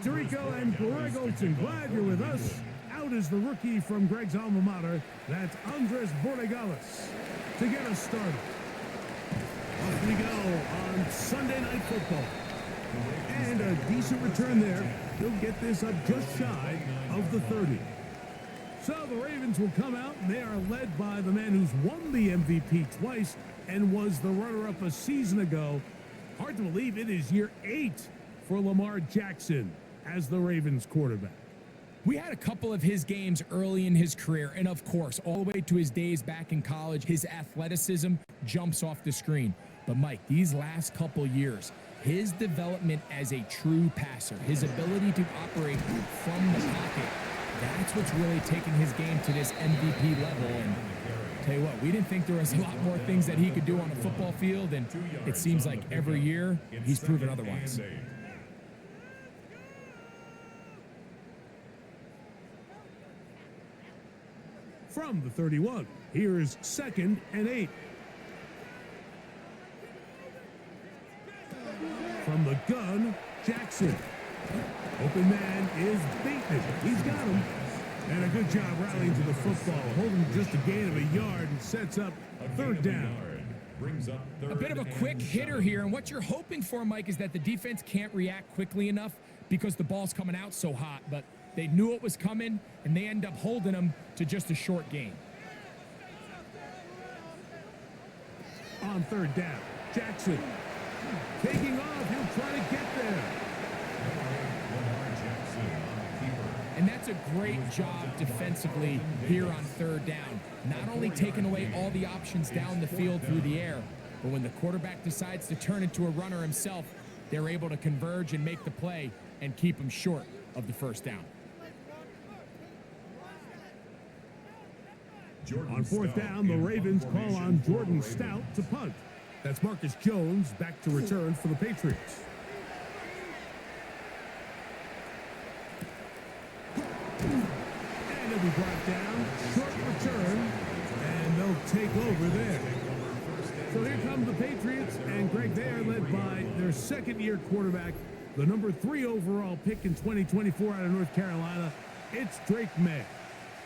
Tirico and Greg Olson, glad you're with us. Out is the rookie from Greg's alma mater. That's Andres Borregales to get us started. Off we go on Sunday Night Football. And a decent return there. He'll get this up just shy of the 30. So the Ravens will come out, and they are led by the man who's won the MVP twice and was the runner-up a season ago. Hard to believe it is year 8 for Lamar Jackson as the Ravens quarterback. We had a couple of his games early in his career, and of course, all the way to his days back in college, his athleticism jumps off the screen. But Mike, these last couple years, his development as a true passer, his ability to operate from the pocket, that's what's really taken his game to this MVP level. And tell you what, we didn't think there was a lot more things that he could do on a football field, and it seems like every year he's proven otherwise. From the 31, here's 2nd and 8. From the gun, Jackson. Open man is Bateman. He's got him. And a good job rallying to the football, holding just a gain of a yard, and sets up 3rd down. A bit of a quick hitter here, and what you're hoping for, Mike, is that the defense can't react quickly enough because the ball's coming out so hot, but they knew it was coming, and they end up holding them to just a short gain. On 3rd down, Jackson. Taking off, he'll try to get there. And that's a great job defensively here on 3rd down. Not only taking away all the options down the field through the air, but when the quarterback decides to turn into a runner himself, they're able to converge and make the play and keep him short of the 1st down. On 4th down, the Ravens call on Jordan Stout to punt. That's Marcus Jones back to return for the Patriots. And it'll be brought down. Short return. And they'll take over there. So here come the Patriots. And Greg, they are led by their 2nd-year quarterback, the number 3 overall pick in 2024 out of North Carolina. It's Drake May.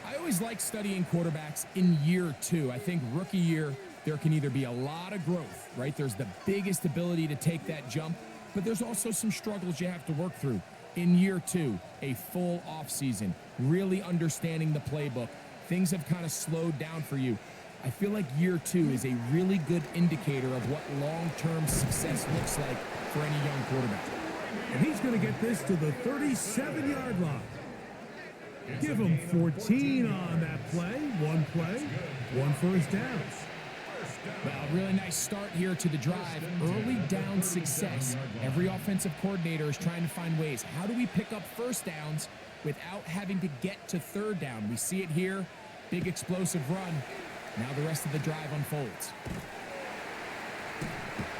I always like studying quarterbacks in year 2. I think rookie year, there can either be a lot of growth, right? There's the biggest ability to take that jump, but there's also some struggles you have to work through. In year 2, a full offseason, really understanding the playbook. Things have kind of slowed down for you. I feel like year 2 is a really good indicator of what long-term success looks like for any young quarterback. And he's going to get this to the 37-yard line. Give him 14 on that play, 1 1st down. Well, really nice start here to the drive. Early down success. Every offensive coordinator is trying to find ways. How do we pick up 1st downs without having to get to 3rd down? We see it here. Big explosive run. Now the rest of the drive unfolds.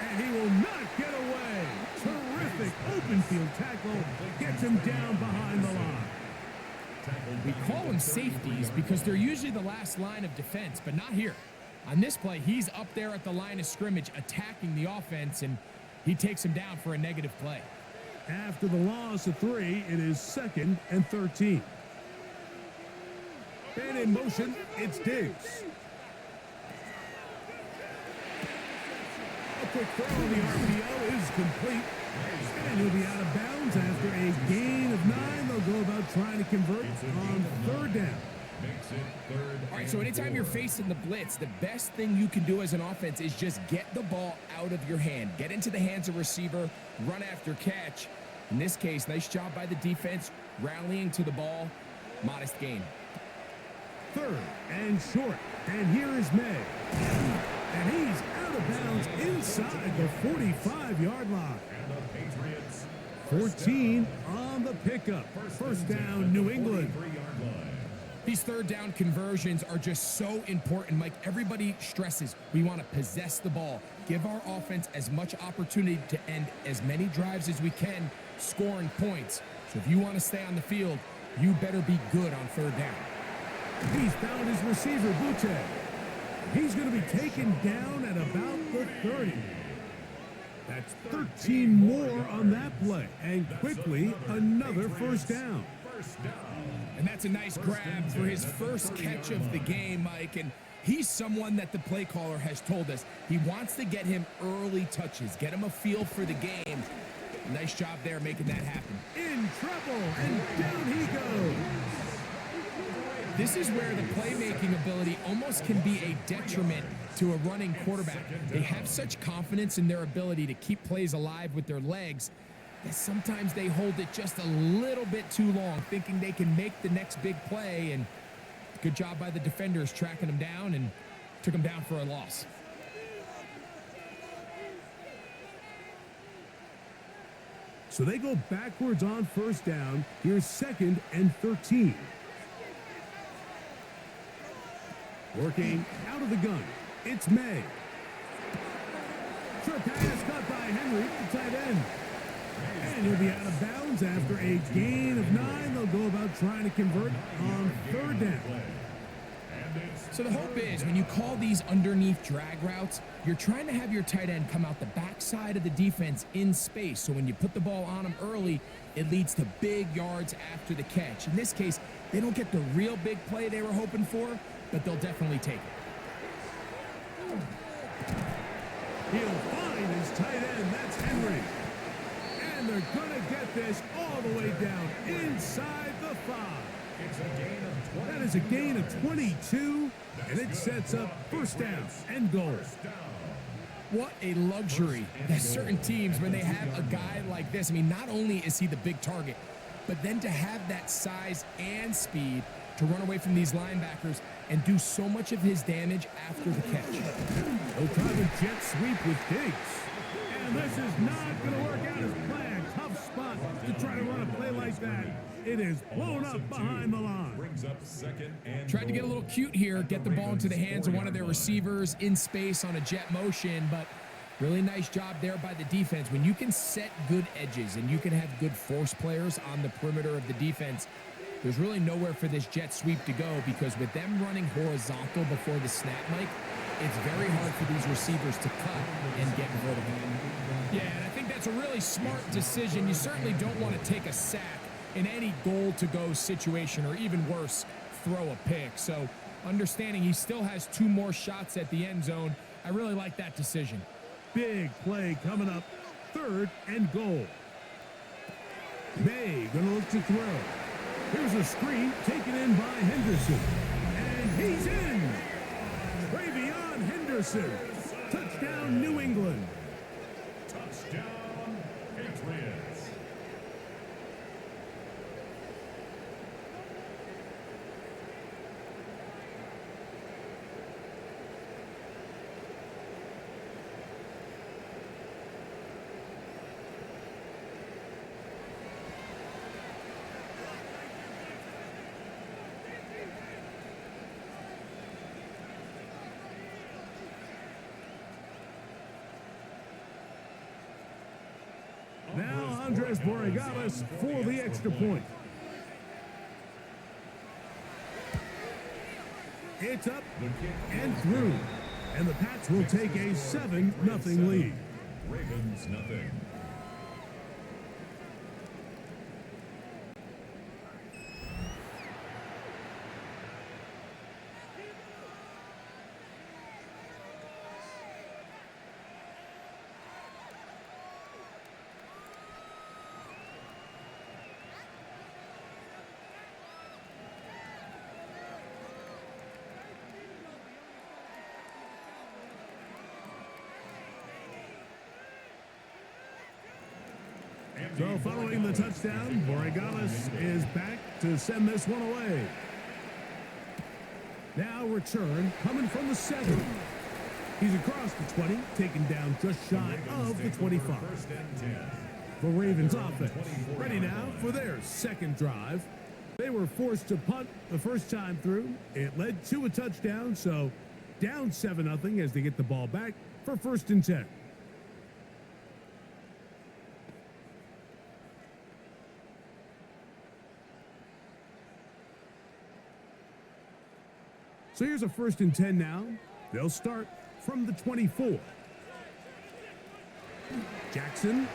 And he will not get away. Terrific open field tackle. Gets him down behind the line. We call them safeties because they're usually the last line of defense, but not here. On this play, he's up there at the line of scrimmage attacking the offense, and he takes him down for a negative play. After the loss of 3, it is 2nd and 13. And in motion, it's Diggs. A quick throw on the RPO is complete. And he'll be out of bounds after a gain of 9. They'll go about trying to convert on 3rd down. All right, so anytime you're facing the blitz, the best thing you can do as an offense is just get the ball out of your hand. Get into the hands of receiver, run after catch. In this case, nice job by the defense, rallying to the ball. Modest gain. 3rd and short. And here is May. And he's out of bounds inside the 45-yard line. 14 on the pickup. 1st down, New England. These 3rd down conversions are just so important, Mike. Everybody stresses we want to possess the ball, give our offense as much opportunity to end as many drives as we can, scoring points. So if you want to stay on the field, you better be good on 3rd down. He's found his receiver, Butte. He's going to be taken down at about the 30. That's 13 more on that play, and quickly another first down. And that's a nice grab for his first catch of the game, Mike. And he's someone that the play caller has told us he wants to get him early touches, get him a feel for the game. Nice job there making that happen. In trouble, and down he goes. This is where the playmaking ability almost can be a detriment to a running quarterback. They have such confidence in their ability to keep plays alive with their legs that sometimes they hold it just a little bit too long, thinking they can make the next big play. And good job by the defenders tracking him down and took him down for a loss. So they go backwards on first down. Here's 2nd and 13. Working out of the gun. It's May. Short pass caught by Henry, the tight end. And he'll be out of bounds after a gain of 9. They'll go about trying to convert on 3rd down. So the hope is when you call these underneath drag routes, you're trying to have your tight end come out the backside of the defense in space. So when you put the ball on him early, it leads to big yards after the catch. In this case, they don't get the real big play they were hoping for, but they'll definitely take it. He'll find his tight end. That's Henry. And they're going to get this all the way down inside the 5. That is a gain of 22, and it sets up first down and goal. What a luxury that certain teams, when they have a guy like this, I mean, not only is he the big target, but then to have that size and speed to run away from these linebackers and do so much of his damage after the catch. They'll try the jet sweep with Diggs. And this is not going to work out as planned. Tough spot to try to run a play like that. It is blown up behind the line. Tried to get a little cute here, get the ball into the hands of one of their receivers in space on a jet motion, but really nice job there by the defense. When you can set good edges and you can have good force players on the perimeter of the defense, there's really nowhere for this jet sweep to go, because with them running horizontal before the snap, Mike, it's very hard for these receivers to cut and get vertical. Yeah, and I think that's a really smart decision. You certainly don't want to take a sack in any goal-to-go situation, or even worse, throw a pick. So understanding he still has 2 more shots at the end zone, I really like that decision. Big play coming up, 3rd and goal. May going to look to throw. Here's a screen taken in by Henderson. And he's in. Travion Henderson. Touchdown, New England. Touchdown, Patriots. Now Andres Borregales for the extra point. It's up and through. And the Pats will take a 7-0 lead. Ravens nothing. So following the touchdown, Borregales is back to send this one away. Now return coming from the 7. He's across the 20, taken down just shy of the 25. The Ravens offense ready now for their 2nd drive. They were forced to punt the first time through. It led to a touchdown, so down 7-0 as they get the ball back for 1st and 10. So here's a 1st and 10 now. They'll start from the 24. Jackson.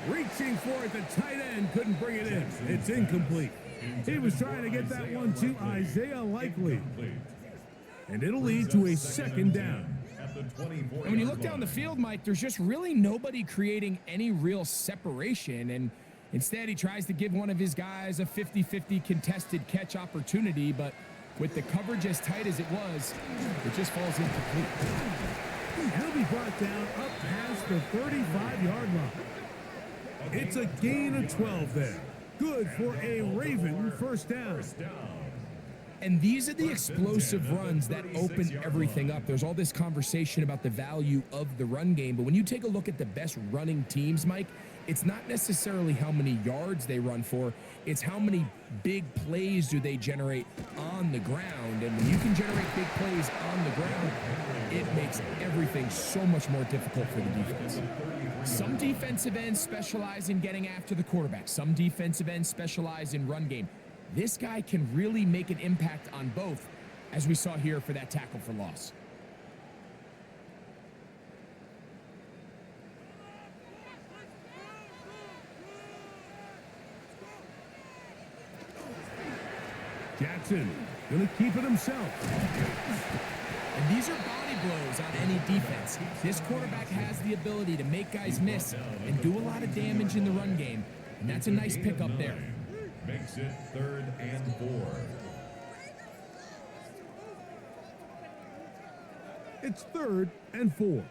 Reaching for it, the tight end couldn't bring it in. It's incomplete. He was trying to get that one to Isaiah Likely. And it'll lead to a second down. And when you look down the field, Mike, there's just really nobody creating any real separation. And instead, he tries to give one of his guys a 50-50 contested catch opportunity. But with the coverage as tight as it was, it just falls incomplete. He'll be brought down up past the 35-yard line. It's a gain of 12 there. Good for a Raven first down. And these are the explosive runs that open everything up. There's all this conversation about the value of the run game, but when you take a look at the best running teams, Mike, it's not necessarily how many yards they run for, it's how many big plays do they generate on the ground. And when you can generate big plays on the ground, it makes everything so much more difficult for the defense. Some defensive ends specialize in getting after the quarterback. Some defensive ends specialize in run game. This guy can really make an impact on both, as we saw here for that tackle for loss. Jackson gonna keep it himself. And these are body blows on any defense. This quarterback has the ability to make guys miss and do a lot of damage in the run game, and that's a nice pickup there. Makes it 3rd and 4. It's 3rd and 4.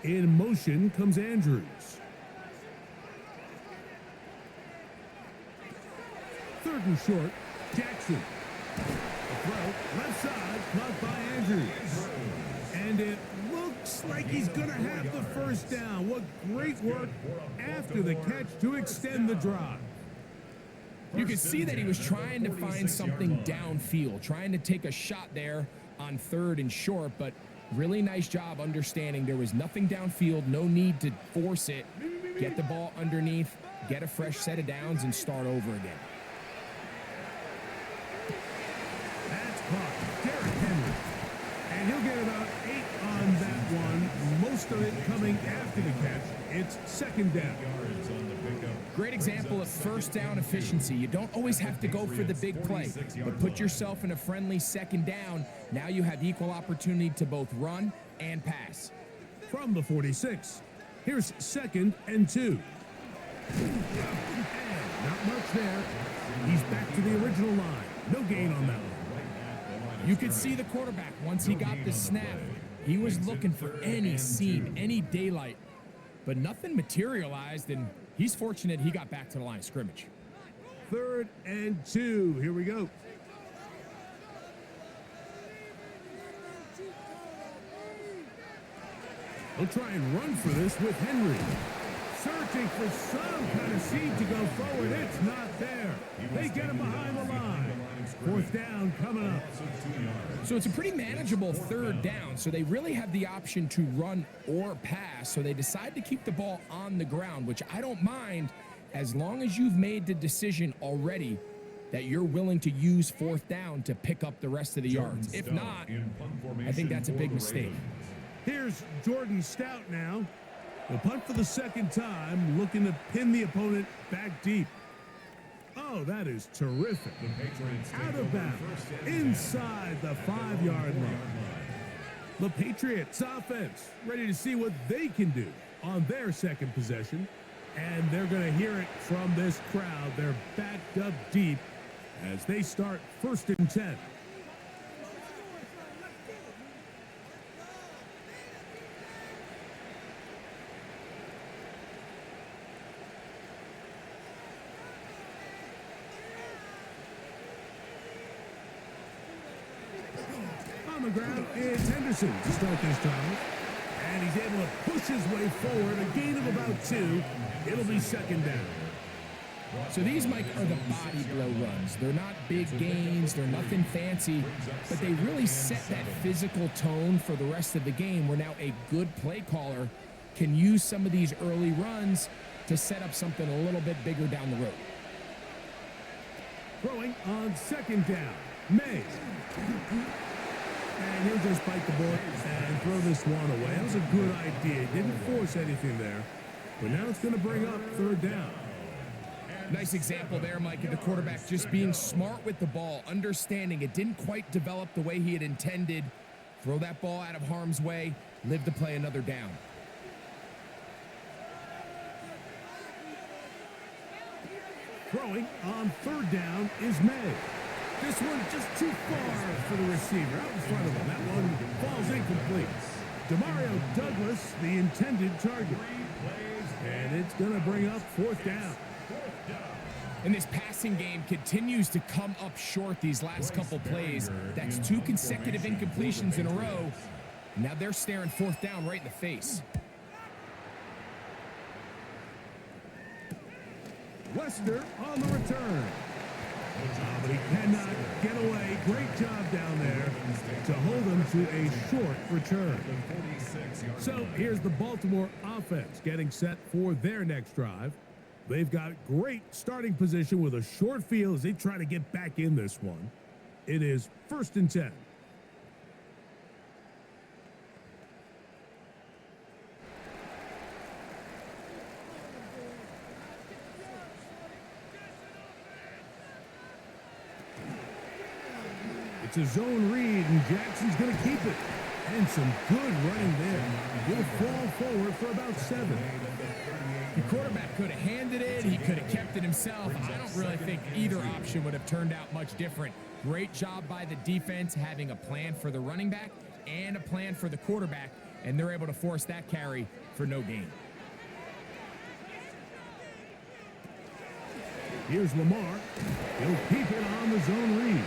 In motion comes Andrews. 3rd and short, Jackson. A throw, left side, caught by Andrews. And it looks like he's going to have the first down. What great work after the catch to extend the drive. You could see that he was trying to find something downfield, trying to take a shot there on 3rd and short, but really nice job understanding there was nothing downfield, no need to force it. Get the ball underneath, get a fresh set of downs, and start over again. That's caught. Derrick Henry. And he'll get about 8 on that one. Most of it coming after the catch. It's 2nd down. Great example of first down efficiency. You don't always have to go for the big play, but put yourself in a friendly 2nd down. Now you have equal opportunity to both run and pass. From the 46, here's 2nd and 2. And not much there. He's back to the original line. No gain on that one. You could see the quarterback once he got the snap. He was looking for any seam, any daylight, but nothing materialized, and he's fortunate he got back to the line of scrimmage. 3rd and 2. Here we go. They'll try and run for this with Henry. Searching for some kind of seed to go forward. It's not there. They get him behind the line. 4th down coming up. So it's a pretty manageable 3rd down, so they really have the option to run or pass, so they decide to keep the ball on the ground, which I don't mind as long as you've made the decision already that you're willing to use 4th down to pick up the rest of the yards. If not, I think that's a big mistake. Here's Jordan Stout now. The punt for the 2nd time, looking to pin the opponent back deep. Oh, that is terrific. Out of bounds, inside the 5-yard line. The Patriots offense ready to see what they can do on their 2nd possession. And they're going to hear it from this crowd. They're backed up deep as they start 1st and 10. On the ground is Henderson to start this drive. And he's able to push his way forward. A gain of about 2. It'll be 2nd down. So these, Mike, are the body blow runs. They're not big gains. They're nothing fancy. But they really set that physical tone for the rest of the game where now a good play caller can use some of these early runs to set up something a little bit bigger down the road. Throwing on 2nd down. May. And he'll just bite the bullet and throw this one away. That was a good idea. Didn't force anything there. But now it's going to bring up third down. Nice example there, Mike, of the quarterback just being smart with the ball, understanding it didn't quite develop the way he had intended. Throw that ball out of harm's way, live to play another down. Throwing on third down is May. This one just too far for the receiver out in front of him. That one falls incomplete. Demario Douglas, the intended target. And it's going to bring up fourth down. And this passing game continues to come up short these last couple plays. That's 2 consecutive incompletions in a row. Now they're staring fourth down right in the face. Lester on the return. But he cannot get away. Great job down there to hold him to a short return. So here's the Baltimore offense getting set for their next drive. They've got great starting position with a short field as they try to get back in this one. It is 1st and 10. It's a zone read, and Jackson's going to keep it. And some good running there. He'll fall forward for about 7. The quarterback could have handed it. He could have kept it himself. I don't really think either option would have turned out much different. Great job by the defense having a plan for the running back and a plan for the quarterback, and they're able to force that carry for no gain. Here's Lamar. He'll keep it on the zone read.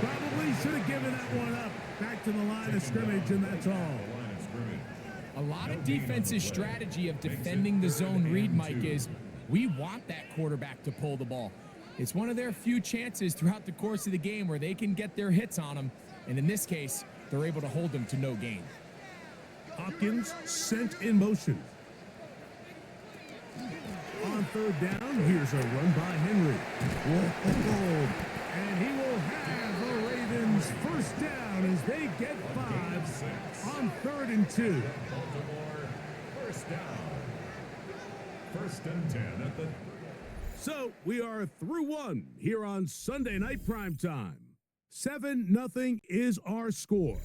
Probably should have given that one up. Back to the line of scrimmage, and that's all. A lot of defense's strategy of defending the zone read, Mike, is we want that quarterback to pull the ball. It's one of their few chances throughout the course of the game where they can get their hits on him, and in this case, they're able to hold them to no gain. Hopkins sent in motion. On third down, here's a run by Henry. Whoa. And he will have the Ravens first down as they get 5 on 3rd and 2. Baltimore, first down. 1st and 10 at the... So we are through one here on Sunday Night Primetime. 7-0 is our score.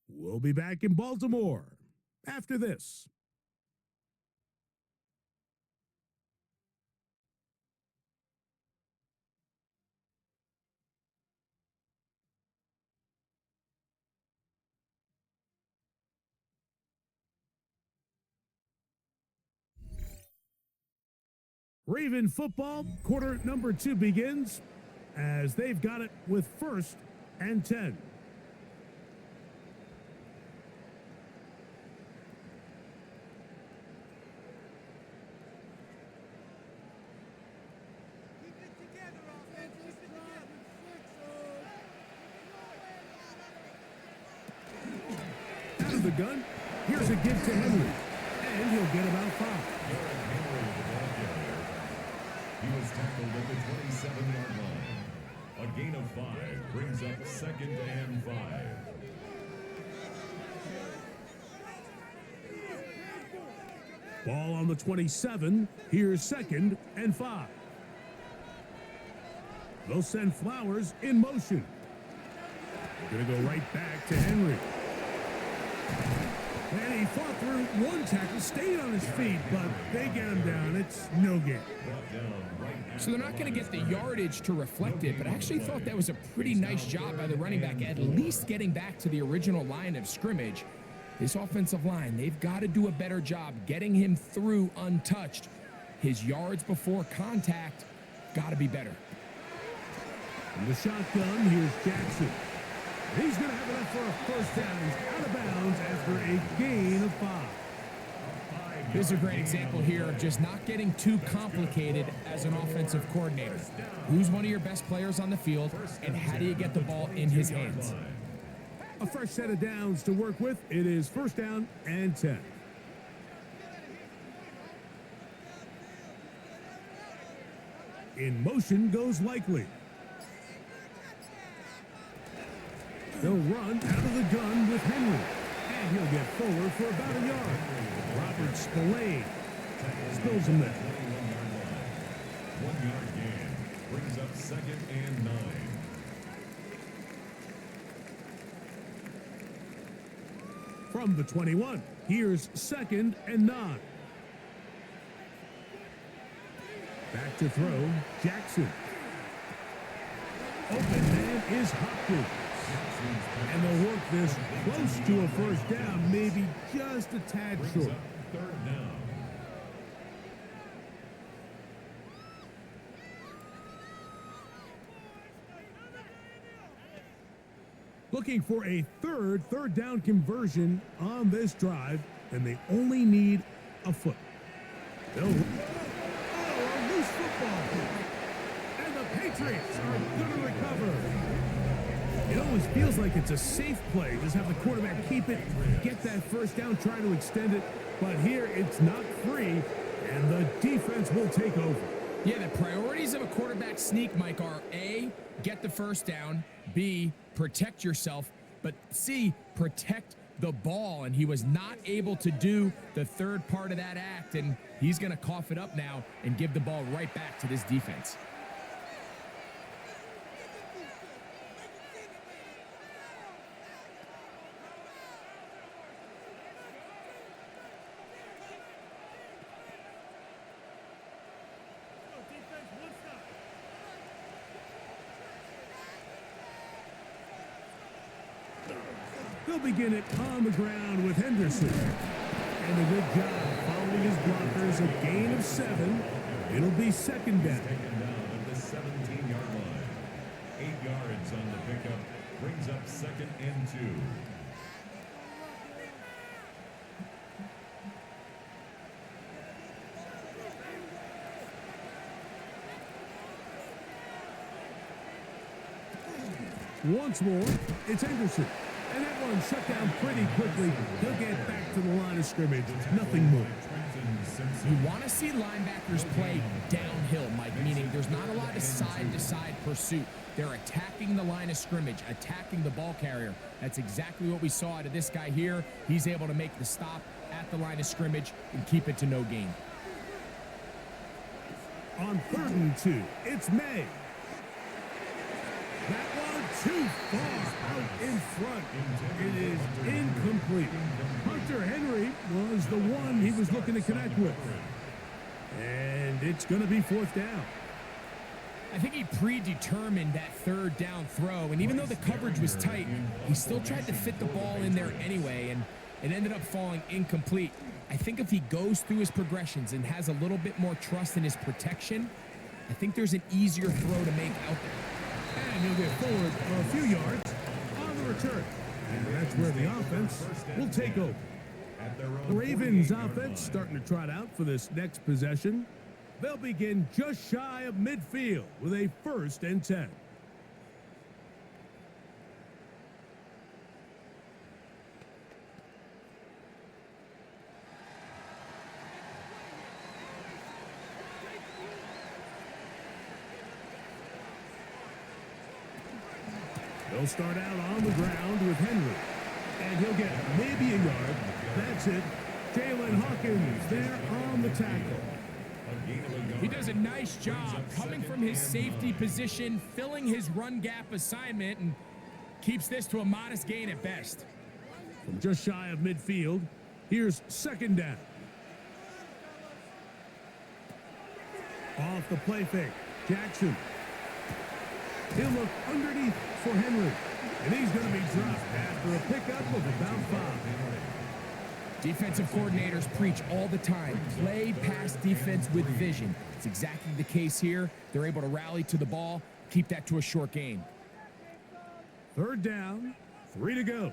We'll be back in Baltimore after this. Raven football, quarter number 2 begins as they've got it with 1st and 10. Out of the gun, here's a give to Henry, and he'll get about 5. He was tackled at the 27-yard line. A gain of 5 brings up 2nd and 5. Ball on the 27. Here's 2nd and 5. They'll send Flowers in motion. They're going to go right back to Henry. And he fought through one tackle, stayed on his feet, but they get him down. It's no gain. So they're not going to get the yardage to reflect it, but I actually thought that was a pretty nice job by the running back, at least getting back to the original line of scrimmage. This offensive line, they've got to do a better job getting him through untouched. His yards before contact got to be better. In the shotgun, here's Jackson. He's going to have enough for a first down. He's out of bounds after a gain of 5. This is a great example here of just not getting too complicated as an offensive coordinator. Who's one of your best players on the field, and how do you get the ball in his hands? A fresh set of downs to work with. It is 1st down and 10. In motion goes Likely. They'll run out of the gun with Henry. And he'll get forward for about a yard. Robert Spillane spills him there. 1 yard gain brings up 2nd and 9. From the 21, here's 2nd and 9. Back to throw, Jackson. Open man is Hopkins. And they'll work this close to a first down, maybe just a tad short. 3rd down. Looking for a third down conversion on this drive, and they only need a foot. They'll... Oh, a loose football. And the Patriots are going to recover. It always feels like it's a safe play. Just have the quarterback keep it, get that first down, try to extend it. But here, it's not free, and the defense will take over. Yeah, the priorities of a quarterback sneak, Mike, are A, get the first down, B, protect yourself, but C, protect the ball. And he was not able to do the third part of that act, and he's going to cough it up now and give the ball right back to this defense. They'll begin it on the ground with Henderson. And a good job following his blockers, a gain of 7. It'll be 2nd down. Taken down at the 17-yard line. 8 yards on the pickup brings up 2nd and 2. Once more, it's Henderson. And that one shut down pretty quickly. He'll get back to the line of scrimmage. Nothing more. You want to see linebackers play downhill, Mike, meaning there's not a lot of side-to-side pursuit. They're attacking the line of scrimmage, attacking the ball carrier. That's exactly what we saw out of this guy here. He's able to make the stop at the line of scrimmage and keep it to no gain. On 3rd and 2, it's May. That one too far out in front. It is incomplete. Hunter Henry was the one he was looking to connect with. And it's going to be 4th down. I think he predetermined that 3rd down throw, and even though the coverage was tight, he still tried to fit the ball in there anyway, and it ended up falling incomplete. I think if he goes through his progressions and has a little bit more trust in his protection, I think there's an easier throw to make out there. And he'll get forward a few yards on the return. And that's where the offense will take over. The Ravens offense starting to trot out for this next possession. They'll begin just shy of midfield with a 1st and 10. They'll start out on the ground with Henry. And he'll get maybe a yard. That's it. Jalen Hawkins there on the tackle. He does a nice job coming from his safety position, filling his run gap assignment, and keeps this to a modest gain at best. From just shy of midfield, here's 2nd down. Off the play fake, Jackson. He'll look underneath for Henry, and he's going to be dropped after a pickup of about 5. Defensive coordinators preach all the time, play pass defense with vision. It's exactly the case here. They're able to rally to the ball, keep that to a short gain. 3rd down, 3 to go.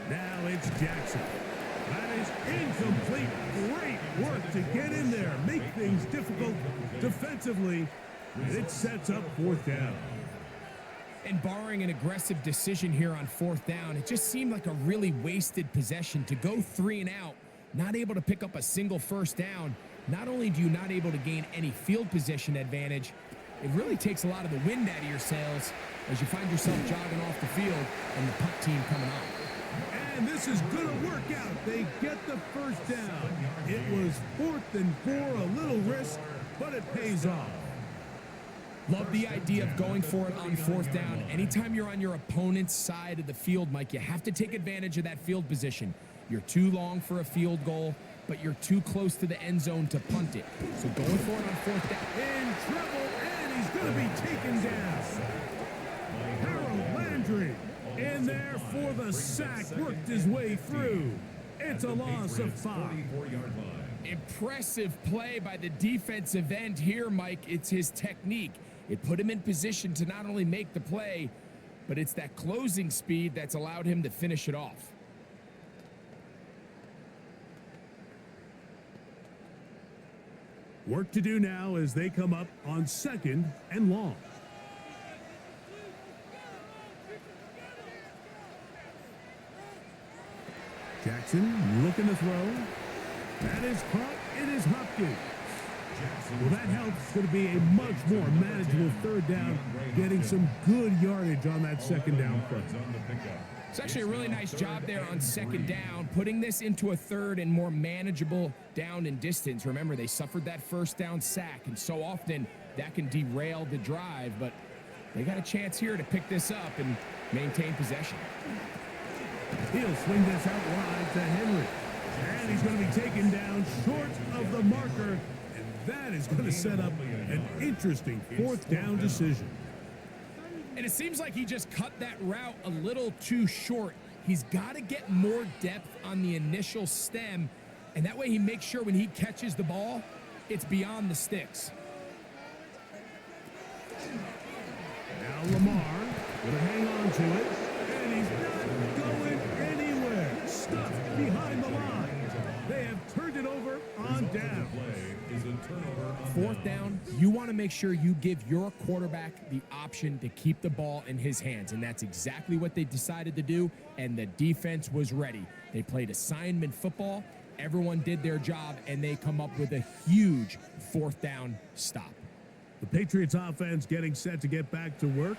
Now it's Jackson. That is incomplete. Great work to get in there, make things difficult defensively. And it sets up 4th down. And barring an aggressive decision here on 4th down, it just seemed like a really wasted possession to go 3 and out, not able to pick up a single first down. not only do you not able to gain any field position advantage, it really takes a lot of the wind out of your sails as you find yourself jogging off the field and the punt team coming on. And this is going to work out. They get the first down. It was 4th and 4, a little risk, but it pays off. Love the idea of going for it on 4th down. Anytime you're on your opponent's side of the field, Mike, you have to take advantage of that field position. You're too long for a field goal, but you're too close to the end zone to punt it. So going for it on 4th down. In trouble, and he's going to be taken down. Harold Landry in there for the sack, worked his way through. It's a loss of 5. Impressive play by the defensive end here, Mike. It's his technique. It put him in position to not only make the play, but it's that closing speed that's allowed him to finish it off. Work to do now as they come up on 2nd and long. Jackson looking to throw. That is caught. It is Hopkins. Well, that helps. It's going to be a much more manageable 3rd down, getting some good yardage on that 2nd down play. It's actually a really nice job there on 2nd down, putting this into a 3rd and more manageable down and distance. Remember, they suffered that 1st down sack, and so often that can derail the drive, but they got a chance here to pick this up and maintain possession. He'll swing this out wide to Henry. And he's going to be taken down short of the marker. And that is going to set up an interesting 4th down decision. And it seems like he just cut that route a little too short. He's got to get more depth on the initial stem. And that way he makes sure when he catches the ball, it's beyond the sticks. Now Lamar will hang on to it. And he's not going anywhere. Stuffed behind the line. They have turned it over on down. 4th down, you want to make sure you give your quarterback the option to keep the ball in his hands, and that's exactly what they decided to do, and the defense was ready. They played assignment football, everyone did their job, and they come up with a huge 4th down stop. The Patriots offense getting set to get back to work.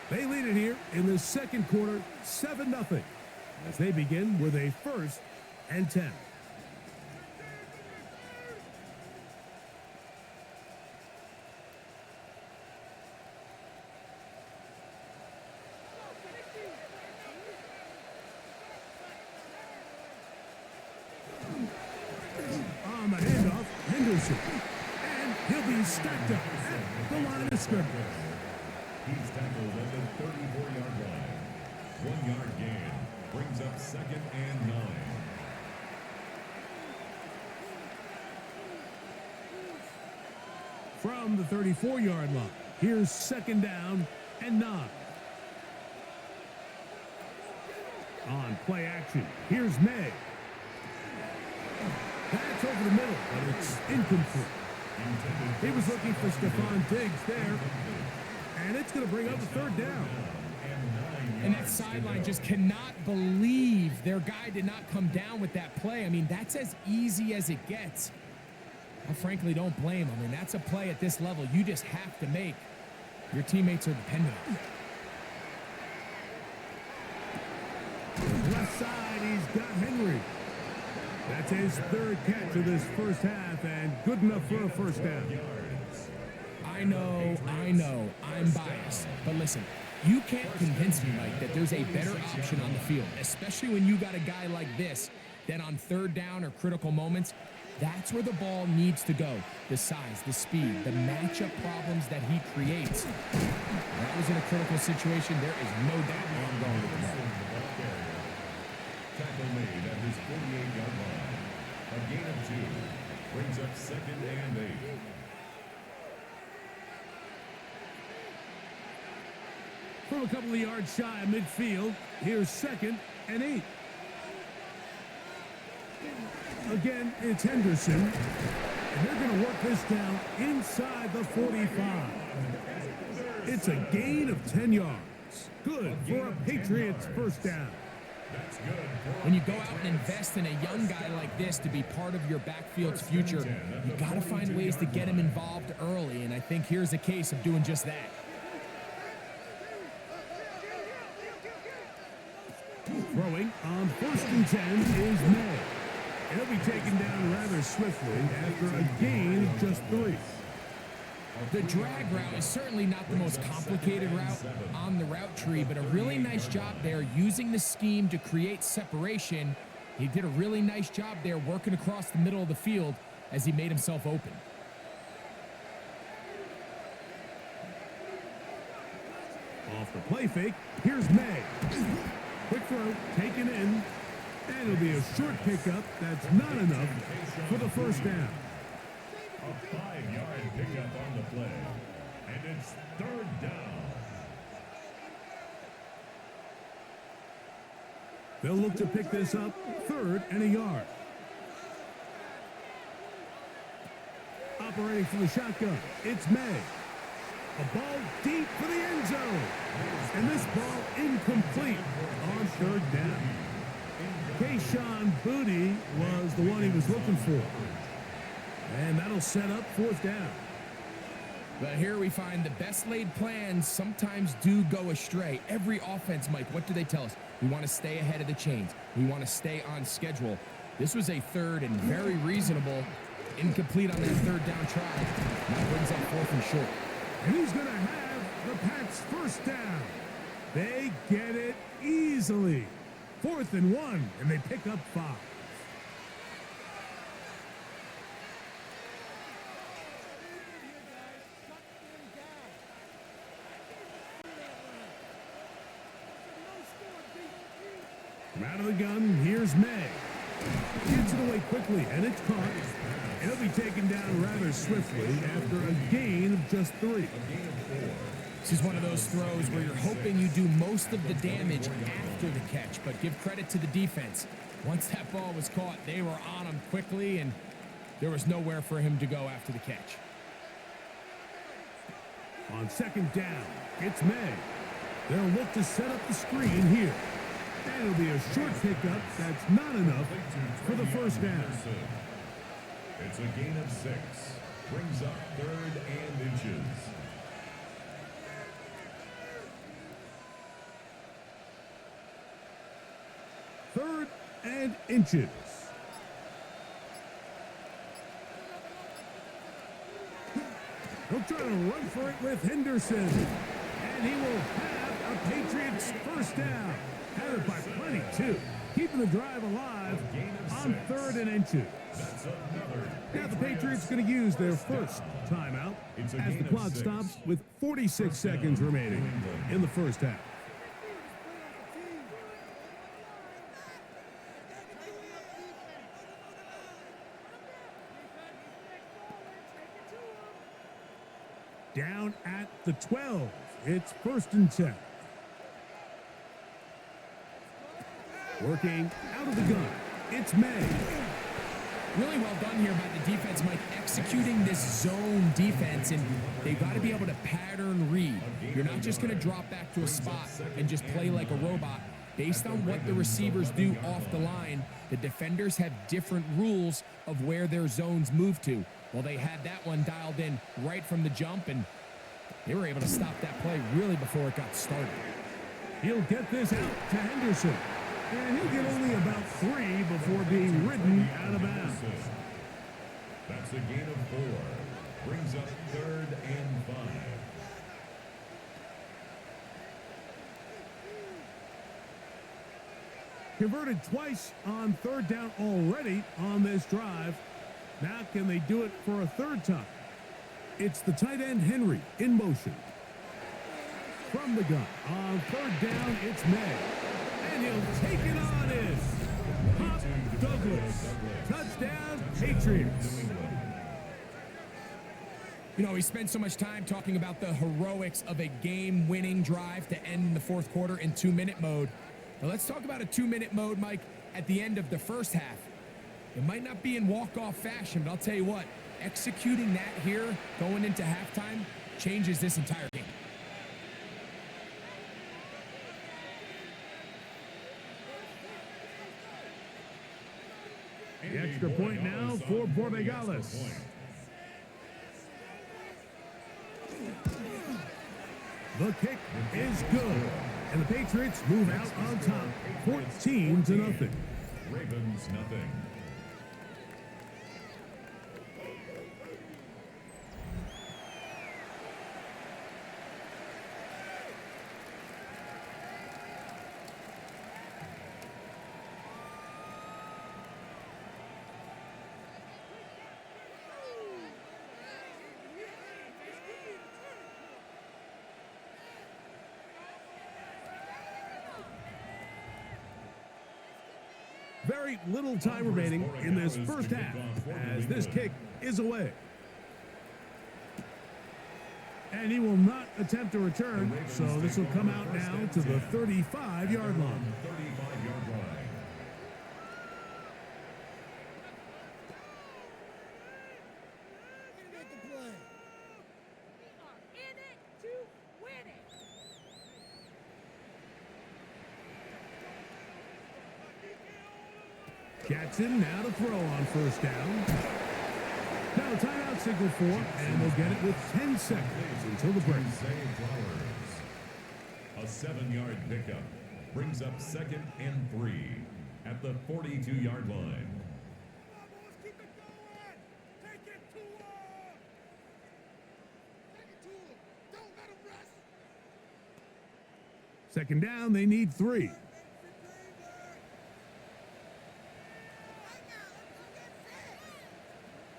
They lead it here in the 2nd quarter, 7-0, as they begin with a 1st and 10. On the handoff, Henderson. And he'll be stacked up at the line of scrimmage. He's tackled at the 34-yard line. 1-yard gain brings up 2nd and 9. From the 34-yard line, here's 2nd down and 9. On play action, here's May. That's over the middle, but it's incomplete. He was looking for Stephon Diggs there, and it's going to bring up a 3rd down. And that sideline just cannot believe their guy did not come down with that play. I mean, that's as easy as it gets. I frankly don't blame him. I mean, that's a play at this level you just have to make. Your teammates are dependent on it. Left side, he's got Henry. That's his 3rd catch of this first half, and good enough for a 1st down. I know, I'm biased. But listen, you can't convince me, Mike, that there's a better option on the field, especially when you got a guy like this, that on 3rd down or critical moments, that's where the ball needs to go. The size, the speed, the matchup problems that he creates. That was in a critical situation. There is no doubt where I'm going with the ball. Tackle made at his 48-yard line. A gain of 2 brings up 2nd and 8. From a couple of yards shy of midfield, here's 2nd and 8. Again, it's Henderson, and they're going to work this down inside the 45. It's a gain of 10 yards. Good for a Patriots 1st down. That's good. When you go out and invest in a young guy like this to be part of your backfield's future, you got to find ways to get him involved early, and I think here's a case of doing just that. Throwing on 1st and 10 is May. He'll be taken down rather swiftly after a gain of just 3. The drag route is certainly not the most complicated route on the route tree, but a really nice job there using the scheme to create separation. He did a really nice job there working across the middle of the field as he made himself open. Off the play fake, here's May. Quick throw, taken in, and it'll be a short pickup that's not enough for the 1st down. A 5-yard pickup on the play. And it's 3rd down. They'll look to pick this up 3rd and a yard. Operating from the shotgun, it's May. A ball deep for the end zone. And this ball incomplete on 3rd down. Kayshawn Booty was the one he was looking for. And that'll set up 4th down. But here we find the best laid plans sometimes do go astray. Every offense, Mike, what do they tell us? We want to stay ahead of the chains. We want to stay on schedule. This was a 3rd and very reasonable. Incomplete on that 3rd down try. That brings up 4th and short. And he's going to have the Pats' 1st down. They get it easily. 4th and 1, and they pick up 5. From out of the gun, here's May. Gets it away quickly, and it's caught. He'll be taken down rather swiftly after a gain of just 3. This is one of those throws where you're hoping you do most of the damage after the catch, but give credit to the defense. Once that ball was caught, they were on him quickly, and there was nowhere for him to go after the catch. On 2nd down, it's May. They'll look to set up the screen here. And it'll be a short pickup that's not enough for the 1st down. It's a gain of 6. Brings up 3rd and inches. Third and inches. He'll try to run for it with Henderson. And he will have a Patriots 1st down. Had it by plenty, too. Keeping the drive alive on 3rd and inches. Now the Patriots going to use their 1st timeout as the clock stops with 46 seconds remaining in the 1st half. Down at the 12. It's 1st and 10. Working out of the gun. It's May. Really well done here by the defense, Mike, executing this zone defense, and they've got to be able to pattern read. You're not just going to drop back to a spot and just play like a robot. Based on what the receivers do off the line, the defenders have different rules of where their zones move to. Well, they had that one dialed in right from the jump, and they were able to stop that play really before it got started. He'll get this out to Henderson. And he'll get only about 3 before being ridden out of bounds. That's a gain of 4. Brings up 3rd and 5. Converted twice on 3rd down already on this drive. Now can they do it for a 3rd time? It's the tight end Henry in motion. From the gun on 3rd down, it's May. And he'll take it on in. Pop Douglas. Touchdown, Patriots. You know, we spent so much time talking about the heroics of a game-winning drive to end the 4th quarter in 2-minute mode. Now let's talk about a 2-minute mode, Mike, at the end of the 1st half. It might not be in walk-off fashion, but I'll tell you what, executing that here going into halftime changes this entire game. Extra point now for Borregales. The kick is good, and the Patriots move out on top, 14-0. Ravens nothing. Very little time remaining in this first half as this kick is away. And he will not attempt to return, so this will come out now to the 35-yard line. 35-yard line. Jackson now to throw on first down. Now a timeout signal for, and they'll get it with 10 seconds until the break. A 7-yard pickup brings up 2nd and 3 at the 42-yard line. Second down, they need 3.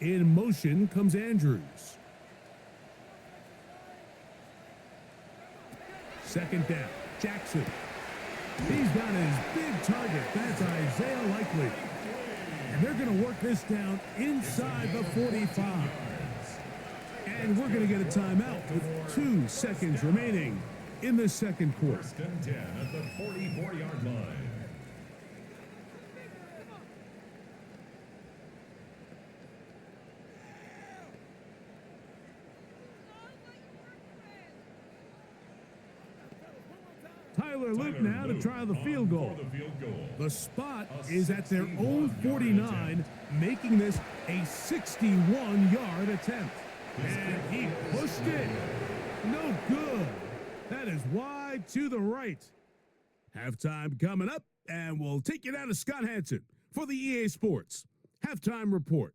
In motion comes Andrews. Second down, Jackson. He's got his big target. That's Isaiah Likely. And they're going to work this down inside the 45. And we're going to get a timeout with 2 seconds remaining in the second quarter. 1st and 10 at the 44-yard line. Tyler Luke now to try the field goal. The spot is at their own 49, making this a 61-yard attempt. And he pushed it. No good. That is wide to the right. Halftime coming up, and we'll take you down to Scott Hansen for the EA Sports Halftime Report.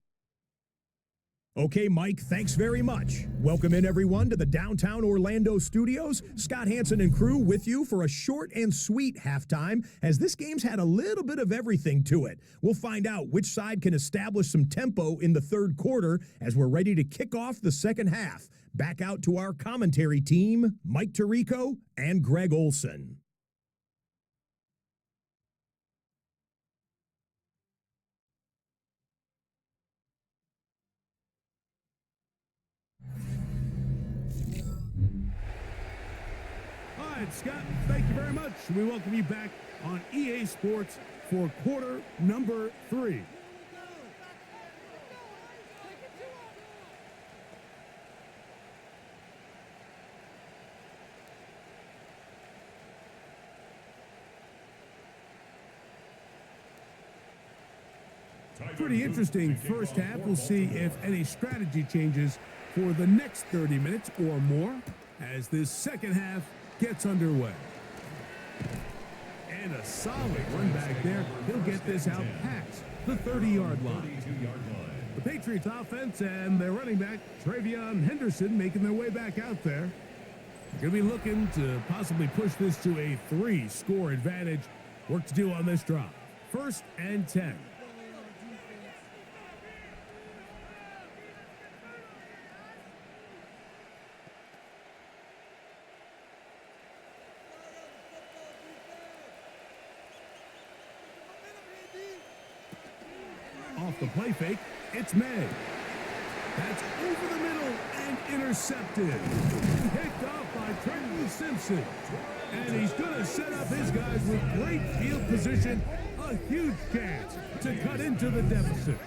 Okay, Mike, thanks very much. Welcome in, everyone, to the downtown Orlando studios. Scott Hansen and crew with you for a short and sweet halftime, as this game's had a little bit of everything to it. We'll find out which side can establish some tempo in the third quarter as we're ready to kick off the second half. Back out to our commentary team, Mike Tirico and Greg Olson. All right, Scott, thank you very much. We welcome you back on EA Sports for quarter number 3. Pretty interesting first half. We'll see if any strategy changes for the next 30 minutes or more as this second half gets underway. And a solid run back there. He'll get this out past the 30-yard line. The Patriots offense and their running back, Travion Henderson, making their way back out there. They're going to be looking to possibly push this to a 3-score advantage. Work to do on this drive. 1st and 10. Off the play fake, it's May. That's over the middle and intercepted. Picked off by Trenton Simpson. And he's going to set up his guys with great field position. A huge chance to cut into the deficit.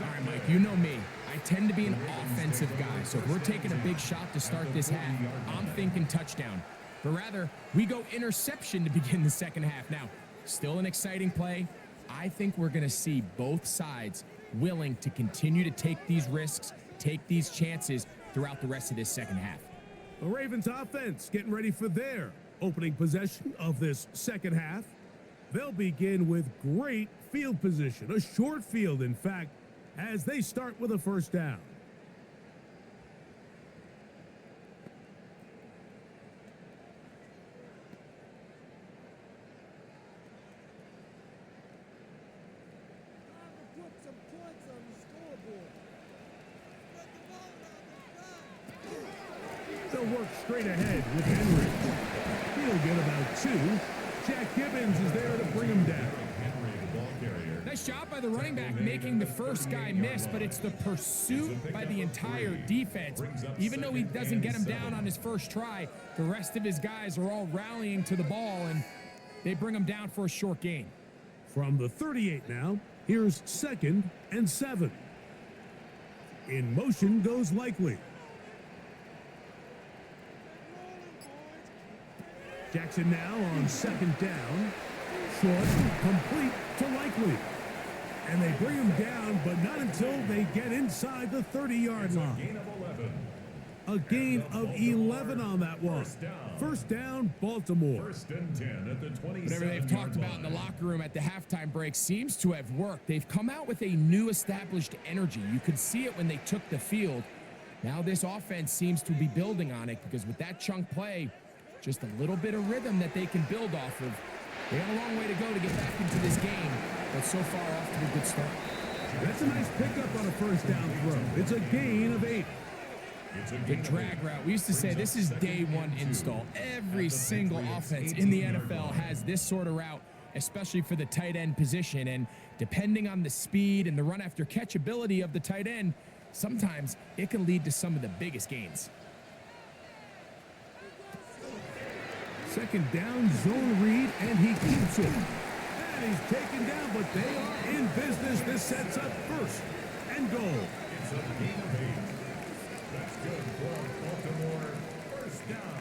All right, Mike, you know me. I tend to be an offensive guy, so if we're taking a big shot to start this half, I'm thinking touchdown. But rather, we go interception to begin the second half. Now, still an exciting play. I think we're going to see both sides willing to continue to take these risks, take these chances throughout the rest of this second half. The Ravens offense getting ready for their opening possession of this second half. They'll begin with great field position, a short field, in fact, as they start with a first down. They'll work straight ahead with Henry. He'll get about 2. Jack Gibbons is there to bring him down. Nice job by the running back making the first guy miss, but it's the pursuit by the entire defense. Even though he doesn't get him down on his first try, the rest of his guys are all rallying to the ball, and they bring him down for a short gain. From the 38 now, here's 2nd and 7. In motion goes Likely. Jackson now on 2nd down. Short, complete to Likely. And they bring him down, but not until they get inside the 30-yard line. A gain of 11 on that one. First down, Baltimore. First and 10 at the 27. Whatever they've talked about in the locker room at the halftime break seems to have worked. They've come out with a new established energy. You could see it when they took the field. Now this offense seems to be building on it, because with that chunk play, just a little bit of rhythm that they can build off of. They have a long way to go to get back into this game, but so far off to a good start. That's a nice pickup on a first down throw. It's a gain of 8. The drag route. We used to say this is day one install. Every single offense in the NFL has this sort of route, especially for the tight end position. And depending on the speed and the run after catch ability of the tight end, sometimes it can lead to some of the biggest gains. Second down, zone read, and he keeps it. And he's taken down, but they are in business. This sets up 1st and goal. It's a gain of 8. That's good for Baltimore. First down.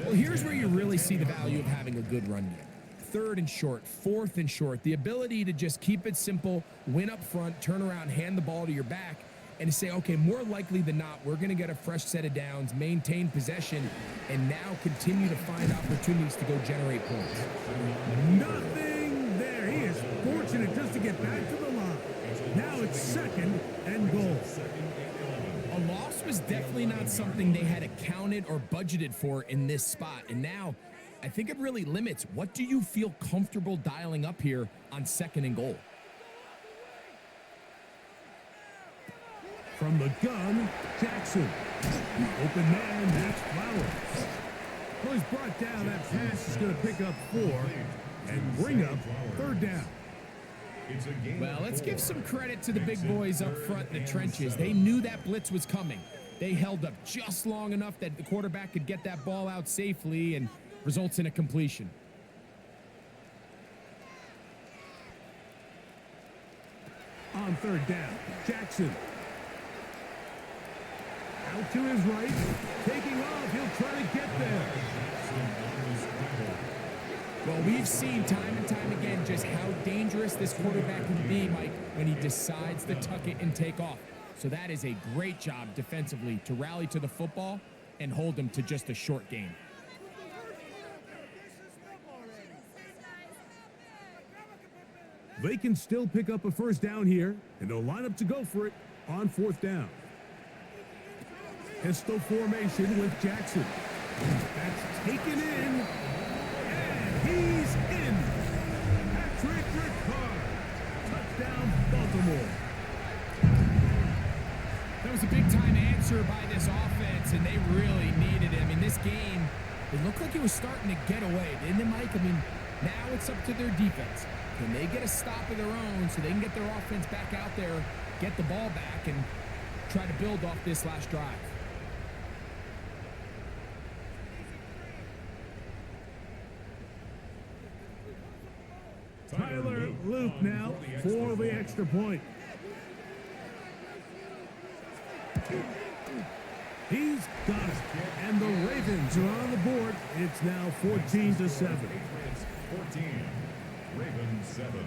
Well, here's where you really see the value of having a good run game. 3rd and short, 4th and short. The ability to just keep it simple, win up front, turn around, hand the ball to your back, and to say, okay, more likely than not, we're going to get a fresh set of downs, maintain possession, and now continue to find opportunities to go generate points. Nothing there. He is fortunate just to get back to the line. Now it's 2nd and goal. A loss was definitely not something they had accounted or budgeted for in this spot. And now I think it really limits, what do you feel comfortable dialing up here on 2nd and goal? From the gun, Jackson. The open man, that's Flowers. Well, he's brought down. That pass is going to pick up 4 and bring up 3rd down. Well, let's give some credit to the big boys up front in the trenches. They knew that blitz was coming. They held up just long enough that the quarterback could get that ball out safely, and results in a completion. On 3rd down, Jackson. Out to his right, taking off, he'll try to get there. Well, we've seen time and time again just how dangerous this quarterback can be, Mike, when he decides to tuck it and take off. So that is a great job defensively to rally to the football and hold him to just a short gain. They can still pick up a first down here, and they'll line up to go for it on 4th down. Pistol formation with Jackson. That's taken in, and he's in. Patrick Ricard. Touchdown, Baltimore. That was a big-time answer by this offense, and they really needed it. I mean, this game, it looked like it was starting to get away, didn't it, Mike? I mean, now it's up to their defense. Can they get a stop of their own so they can get their offense back out there, get the ball back, and try to build off this last drive? Tyler Luke now for the extra point. He's got it. And the Ravens are on the board. It's now 14-7. 14. Ravens 7.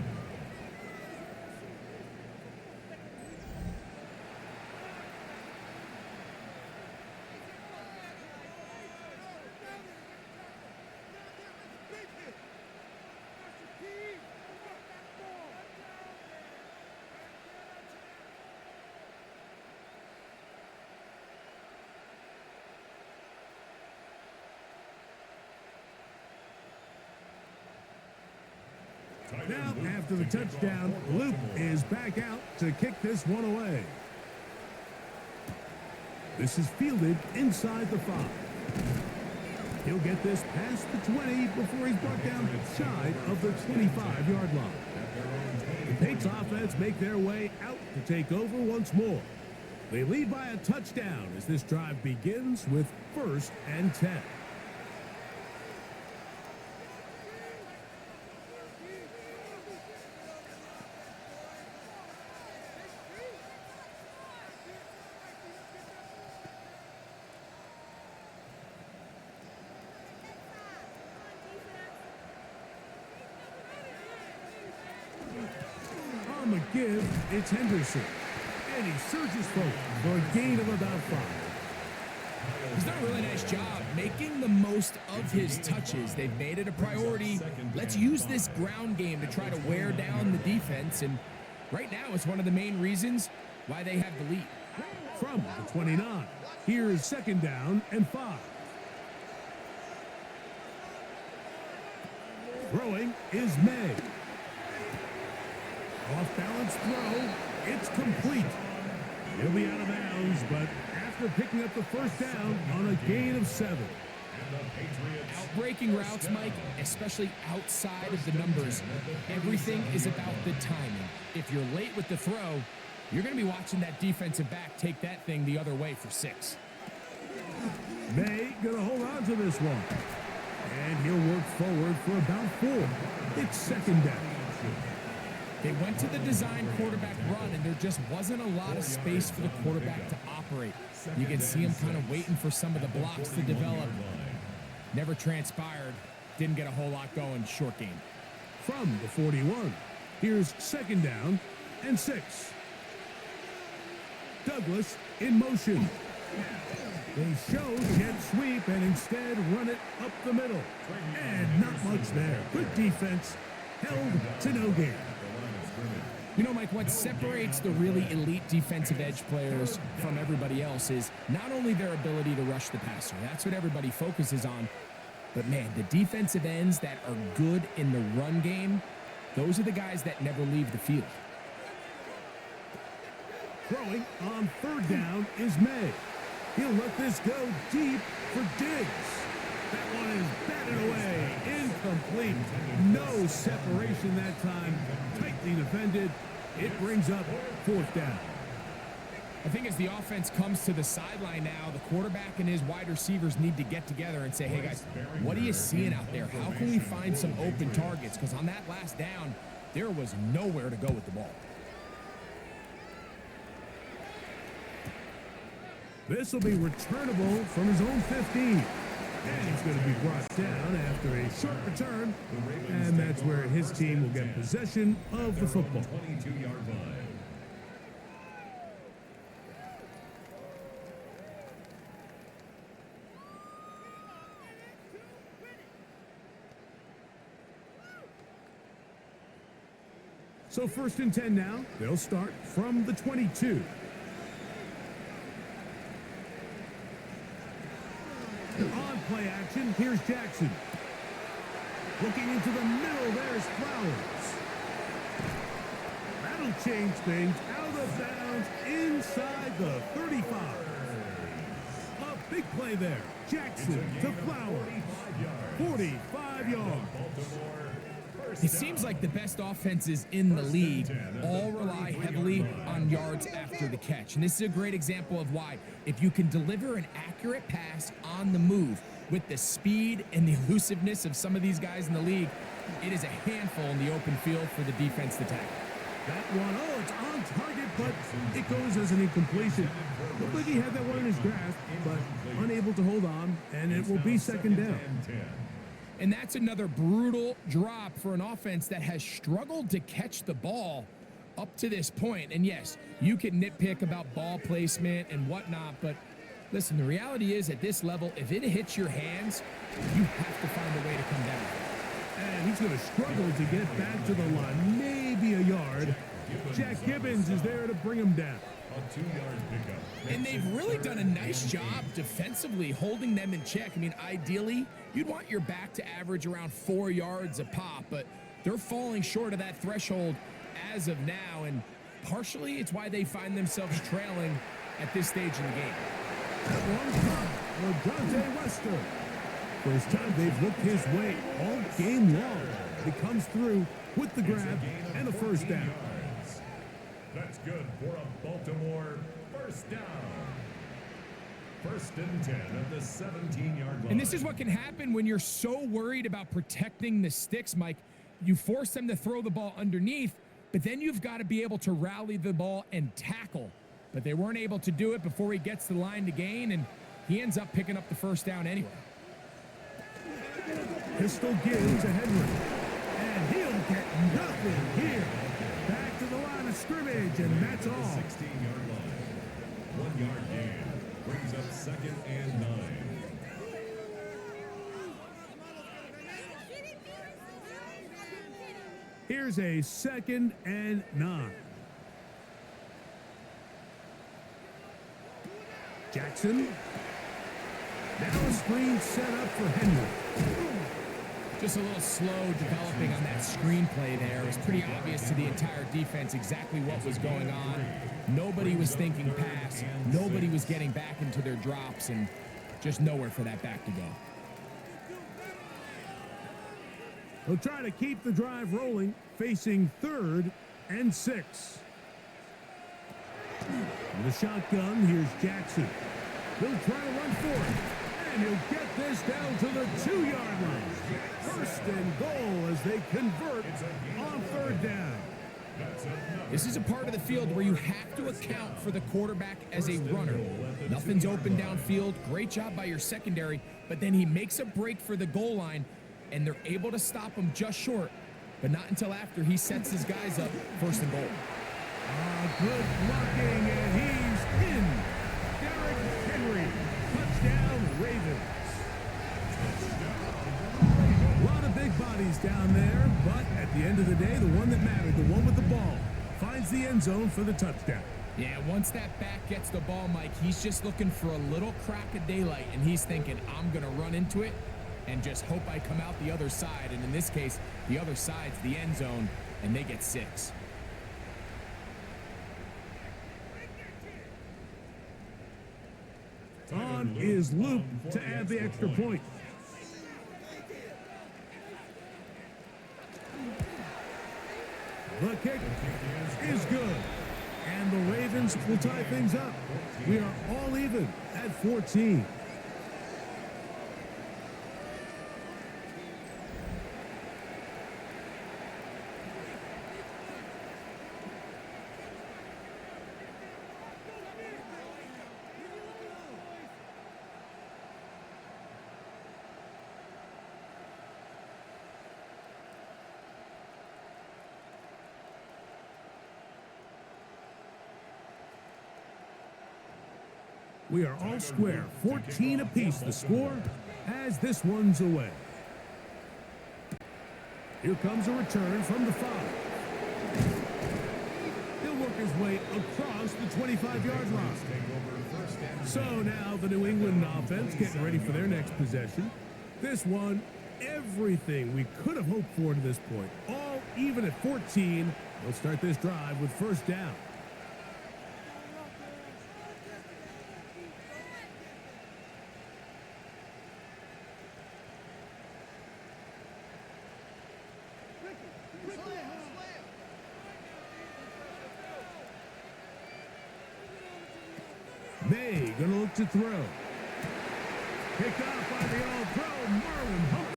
Now, after the touchdown, Luke is back out to kick this one away. This is fielded inside the 5. He'll get this past the 20 before he's brought down shy of the 25-yard line. The Patriots offense make their way out to take over once more. They lead by a touchdown as this drive begins with 1st and 10. On the give, it's Henderson. And he surges forward for a gain of about 5. He's done a really nice job making the most of his touches. They've made it a priority. Let's use this ground game to try to wear down the defense. And right now, it's one of the main reasons why they have the lead. From the 29, here's 2nd down and 5. Throwing is May. Off-balance throw. It's complete. He'll be out of bounds, but after picking up the 1st down on a gain of 7. Outbreaking routes, Mike, especially outside of the numbers, everything is about the timing. If you're late with the throw, you're going to be watching that defensive back take that thing the other way for 6. May going to hold on to this one. And he'll work forward for about 4. It's 2nd down. They went to the design quarterback run, and there just wasn't a lot of space for the quarterback to operate. You can see him kind of waiting for some of the blocks to develop. Never transpired. Didn't get a whole lot going. Short game. From the 41, here's 2nd down and 6. Douglas in motion. They show jet sweep and instead run it up the middle. And not much there. Good defense. Held to no gain. You know, Mike, what separates the really elite defensive edge players from everybody else is not only their ability to rush the passer. That's what everybody focuses on. But, man, the defensive ends that are good in the run game, those are the guys that never leave the field. Throwing on 3rd down is May. He'll let this go deep for Diggs. That one is batted away. Incomplete. No separation that time. Tightly defended. It brings up 4th down. I think as the offense comes to the sideline now, the quarterback and his wide receivers need to get together and say, hey, guys, what are you seeing out there? How can we find some open targets? Because on that last down, there was nowhere to go with the ball. This will be returnable from his own 15. And he's going to be brought down after a short return. And that's where his team will get possession of the football. 22-yard line. So 1st and 10 now. They'll start from the 22. On play action, here's Jackson. Looking into the middle, there's Flowers. That'll change things. Out of bounds inside the 35. A big play there. Jackson to Flowers. 45 yards. It seems like the best offenses in the league all rely heavily on yards after the catch. And this is a great example of why. If you can deliver an accurate pass on the move with the speed and the elusiveness of some of these guys in the league, it is a handful in the open field for the defense to tackle. That one, it's on target, but it goes as an incompletion. Looked like he had that one in his grasp, but unable to hold on, and it will be 2nd down. And that's another brutal drop for an offense that has struggled to catch the ball up to this point. And yes, you can nitpick about ball placement and whatnot, but listen, the reality is at this level, if it hits your hands, you have to find a way to come down. And he's going to struggle to get back to the line, maybe a yard. Jack Gibbons is there to bring him down. A 2-yard pickup. And they've really done a nice job defensively holding them in check. I mean, ideally, you'd want your back to average around 4 yards a pop, but they're falling short of that threshold as of now, and partially it's why they find themselves trailing at this stage in the game. That one's caught for Dante Wester. First time they've looked his way all game long. He comes through with the grab and a first down. Yards. That's good for a Baltimore first down. First and 10 at the 17-yard line. And this is what can happen when you're so worried about protecting the sticks, Mike. You force them to throw the ball underneath, but then you've got to be able to rally the ball and tackle. But they weren't able to do it before he gets the line to gain, and he ends up picking up the first down anyway. Pistol gives to Henry. And he'll get nothing here. Back to the line of scrimmage, and that's all. 16-yard line. 1 yard gain. Brings up second and 9. Here's a 2nd and 9. Jackson. Now a screen set up for Henry. Just a little slow developing on that screenplay there. It was pretty obvious to the entire defense exactly what was going on. Nobody was thinking pass. Nobody was getting back into their drops, and just nowhere for that back to go. They'll try to keep the drive rolling, facing 3rd and 6. In the shotgun, here's Jackson. He'll try to run for it, and he'll get this down to the 2-yard line. First and goal as they convert on 3rd down. This is a part of the field where you have to account for the quarterback as a runner. Nothing's open downfield. Great job by your secondary, but then he makes a break for the goal line, and they're able to stop him just short, but not until after he sets his guys up 1st and goal. Good blocking, and he's in. Derrick Henry, touchdown Ravens. A lot of big bodies down there, but at the end of the day, the one that mattered, the one with the ball, finds the end zone for the touchdown. Yeah, once that back gets the ball, Mike, he's just looking for a little crack of daylight, and he's thinking, I'm going to run into it and just hope I come out the other side. And in this case, the other side's the end zone, and they get 6. On is Luke to add the extra point. The kick is good. And the Ravens will tie things up. We are all even at 14. We are all square, 14 apiece the score as this one's away. Here comes a return from the 5. He'll work his way across the 25-yard line. So now the New England offense getting ready for their next possession. This one, everything we could have hoped for to this point. All even at 14. They'll start this drive with 1st down. May gonna look to throw. Picked off by the all-pro Marlon Humphrey.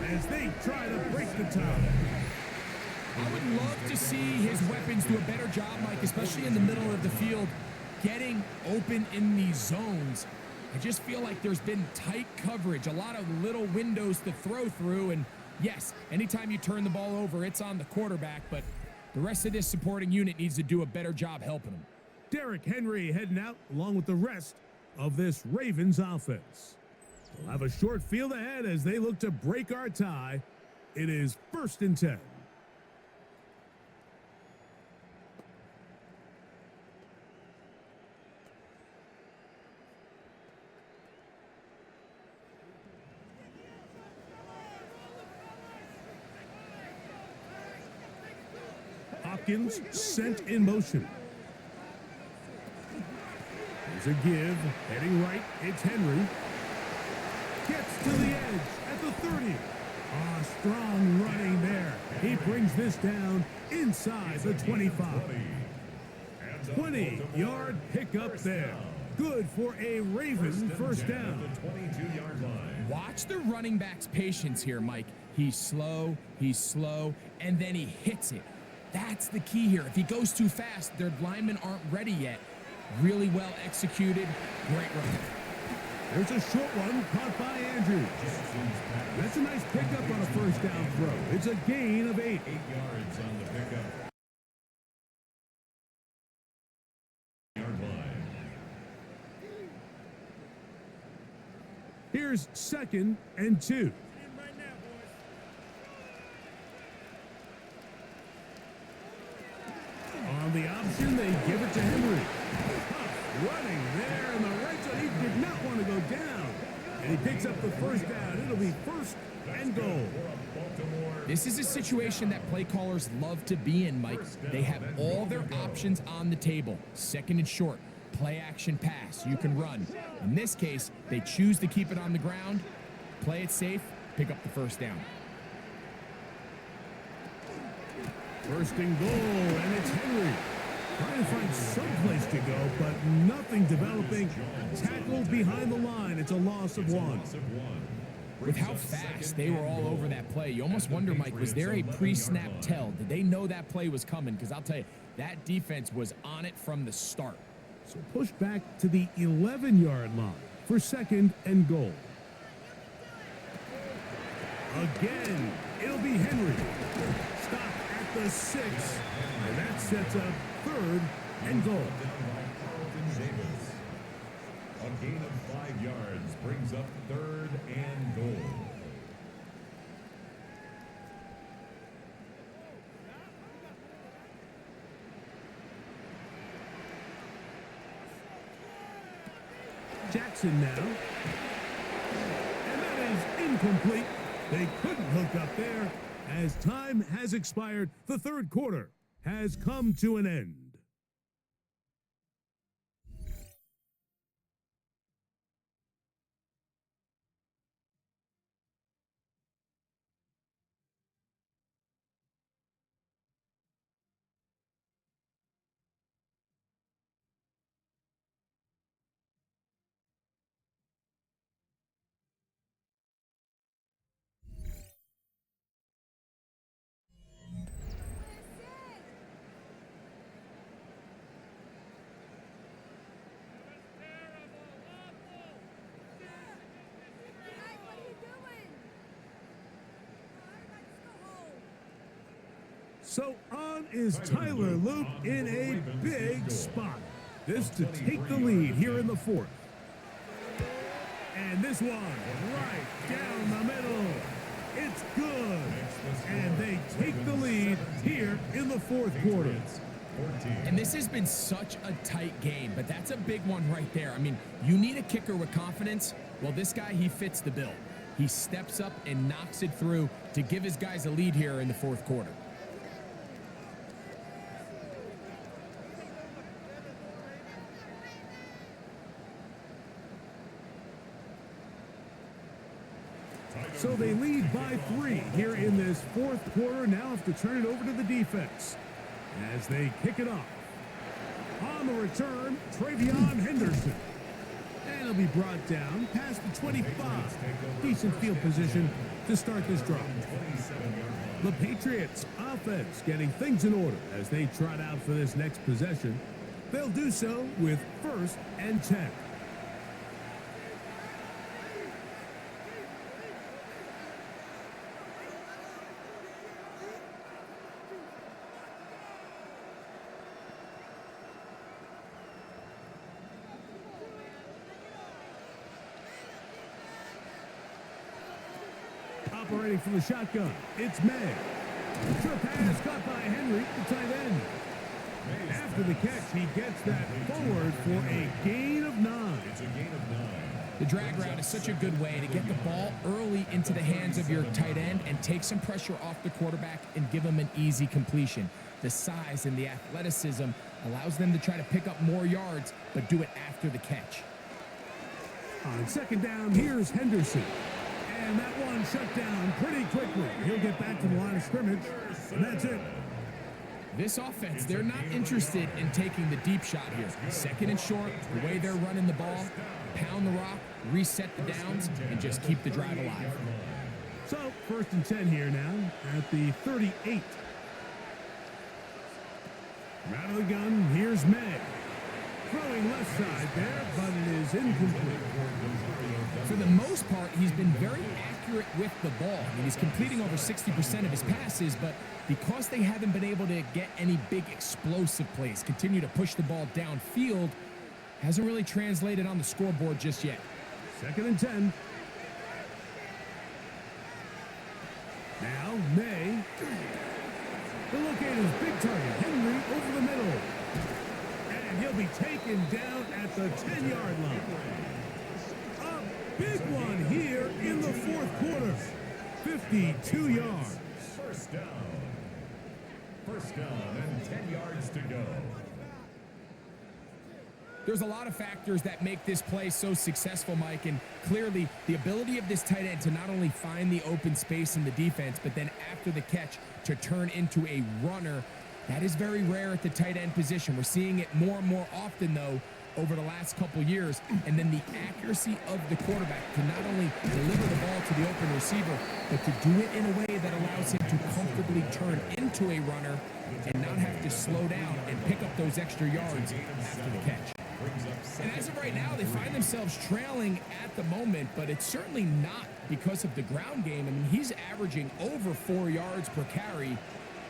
As they try to break the tie. I would love to see his weapons do a better job, Mike, especially in the middle of the field, getting open in these zones. I just feel like there's been tight coverage, a lot of little windows to throw through, and yes, anytime you turn the ball over, it's on the quarterback, but the rest of this supporting unit needs to do a better job helping him. Derrick Henry heading out along with the rest of this Ravens offense. They'll have a short field ahead as they look to break our tie. It is 1st and 10. Hopkins sent in motion. There's a give, heading right, it's Henry. Gets to the edge at the 30. Ah, strong running there. He brings this down inside the 25. 20-yard pickup there. Good for a Raven first down. Watch the running back's patience here, Mike. He's slow, and then he hits it. That's the key here. If he goes too fast, their linemen aren't ready yet. Really well executed. Great run. There's a short one caught by Andrews. That's a nice pickup on a first down throw. It's a gain of 8. 8 yards on the pickup. Yard line. Here's 2nd and 2. On the option, they give it to Henry. Running there in the right side. He did not want to go down. And he picks up the first down. It'll be 1st and goal. This is a situation that play callers love to be in, Mike. They have all their options on the table. 2nd and short, play action pass, you can run. In this case, they choose to keep it on the ground, play it safe, pick up the first down. 1st and goal, and it's Henry. Trying to find some place to go, but nothing developing. Tackled behind the line. It's a loss of 1. With how fast they were all over that play, you almost wonder, Mike, was there a pre-snap tell? Did they know that play was coming? Because I'll tell you, that defense was on it from the start. So push back to the 11-yard line for 2nd and goal. Again, it'll be Henry. Stop at the 6, and that sets up 3rd and goal. A gain of 5 yards brings up 3rd and goal. Jackson now. And that is incomplete. They couldn't hook up there as time has expired. The 3rd quarter has come to an end. So on is Tyler Luke in a big spot. This to take the lead here in the 4th. And this one right down the middle. It's good. And they take the lead here in the 4th quarter. And this has been such a tight game, but that's a big one right there. I mean, you need a kicker with confidence. Well, this guy, he fits the bill. He steps up and knocks it through to give his guys a lead here in the 4th quarter. So they lead by 3 here in this 4th quarter. Now have to turn it over to the defense as they kick it off. On the return, Travion Henderson. And he'll be brought down past the 25. Decent field position to start this drive. The Patriots offense getting things in order as they trot out for this next possession. They'll do so with 1st and 10. Separating from the shotgun, it's May. Sure pass caught by Henry, the tight end. After the catch, he gets that forward for a gain of 9. It's a gain of 9. The drag route is such a good way to get the ball early into the hands of your tight end and take some pressure off the quarterback and give him an easy completion. The size and the athleticism allows them to try to pick up more yards, but do it after the catch. On second down, here's Henderson. And that one shut down pretty quickly. He'll get back to the line of scrimmage, and that's it. This offense, they're not interested in taking the deep shot here. Second and short, the way they're running the ball, pound the rock, reset the downs, and just keep the drive alive. So, 1st and 10 here now at the 38. Out of the gun, here's May. Throwing left side there, but it is incomplete. For the most part, he's been very accurate with the ball. I mean, he's completing over 60% of his passes, but because they haven't been able to get any big explosive plays, continue to push the ball downfield, hasn't really translated on the scoreboard just yet. 2nd and 10. Now, May. The locator's big target, Henry, over the middle. And he'll be taken down at the 10-yard line. A big one here in the 4th quarter. 52 yards. First down. First down and 10 yards to go. There's a lot of factors that make this play so successful, Mike, and clearly the ability of this tight end to not only find the open space in the defense, but then after the catch to turn into a runner. That is very rare at the tight end position. We're seeing it more and more often, though, over the last couple years. And then the accuracy of the quarterback to not only deliver the ball to the open receiver, but to do it in a way that allows him to comfortably turn into a runner and not have to slow down and pick up those extra yards after the catch. And as of right now, they find themselves trailing at the moment, but it's certainly not because of the ground game. I mean, he's averaging over 4 yards per carry.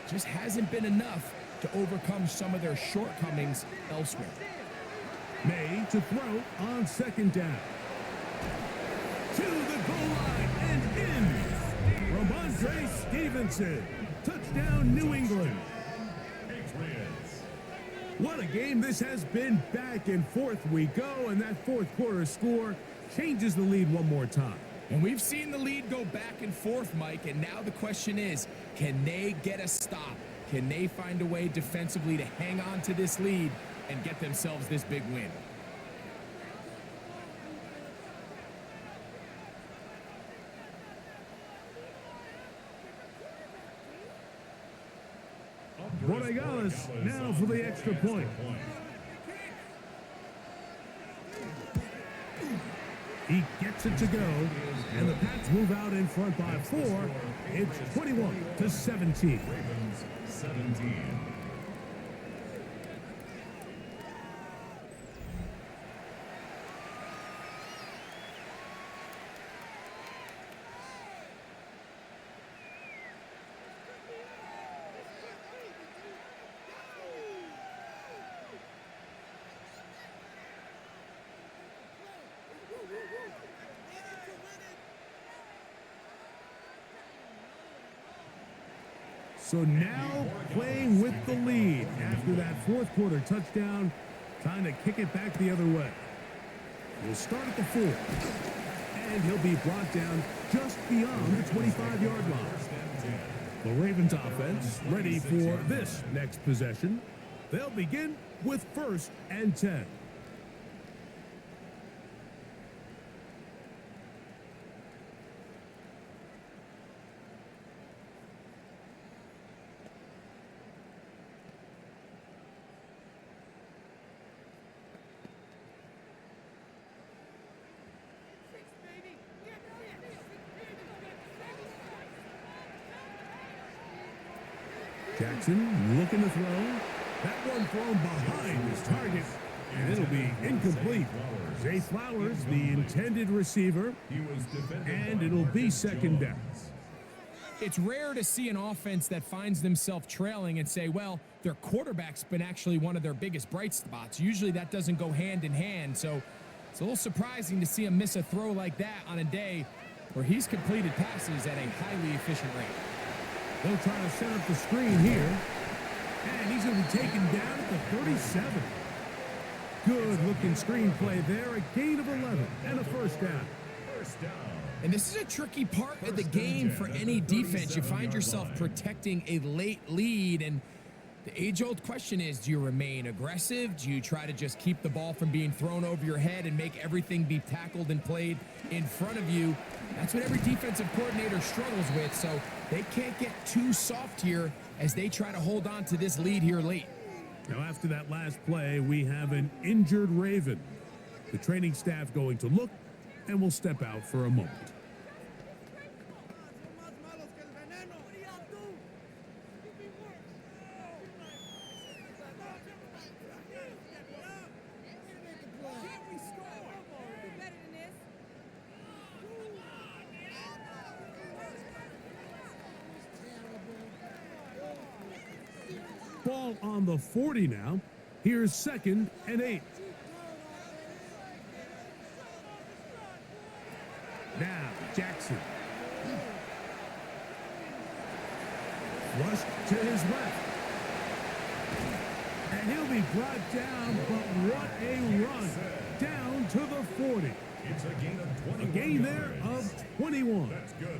Just hasn't been enough to overcome some of their shortcomings elsewhere. May to throw on 2nd down. To the goal line and in. Ramondre Stevenson. Touchdown, New England. Patriots. What a game this has been. Back and forth we go, and that 4th quarter score changes the lead one more time. And we've seen the lead go back and forth, Mike, and now the question is, can they get a stop? Can they find a way defensively to hang on to this lead and get themselves this big win? Borregales now for the extra point. He gets it to go, and the Pats move out in front by 4. It's 21-17. Ravens 17. So now playing with the lead after that 4th quarter touchdown, trying to kick it back the other way. He'll start at the 4, and he'll be brought down just beyond the 25-yard line. The Ravens offense ready for this next possession. They'll begin with 1st and 10. Jackson looking to throw. That one thrown behind his target, and it'll be incomplete. Zay Flowers, the intended receiver, and it'll be 2nd down. It's rare to see an offense that finds themselves trailing and say, well, their quarterback's been actually one of their biggest bright spots. Usually that doesn't go hand in hand, so it's a little surprising to see him miss a throw like that on a day where he's completed passes at a highly efficient rate. They'll try to set up the screen here. And he's going to be taken down at the 37. Good-looking screenplay there. A gain of 11 and a first down. And this is a tricky part of the game for any defense. You find yourself protecting a late lead, and the age-old question is, do you remain aggressive? Do you try to just keep the ball from being thrown over your head and make everything be tackled and played in front of you? That's what every defensive coordinator struggles with, so they can't get too soft here as they try to hold on to this lead here late. Now, after that last play, we have an injured Raven. The training staff going to look and will step out for a moment. Ball on the 40 now. Here's 2nd and 8. Now, Jackson. Rushed to his left. And he'll be brought down, but what a run. Down to the 40. It's a gain of 21. A gain there of 21.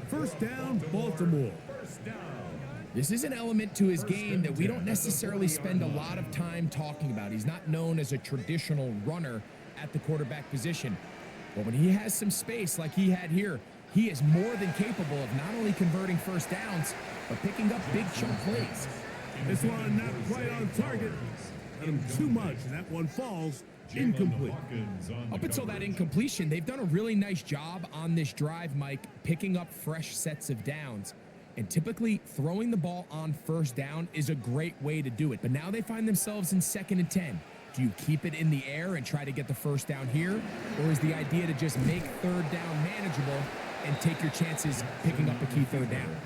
First down, Baltimore. First down. This is an element to his game that we don't necessarily spend a lot of time talking about. He's not known as a traditional runner at the quarterback position. But when he has some space like he had here, he is more than capable of not only converting first downs, but picking up big chunk plays. This one not quite on target. Too much, and that one falls incomplete. Up until that incompletion, they've done a really nice job on this drive, Mike, picking up fresh sets of downs. And typically, throwing the ball on first down is a great way to do it. But now they find themselves in 2nd and 10. Do you keep it in the air and try to get the first down here? Or is the idea to just make 3rd down manageable and take your chances picking up a key 3rd down?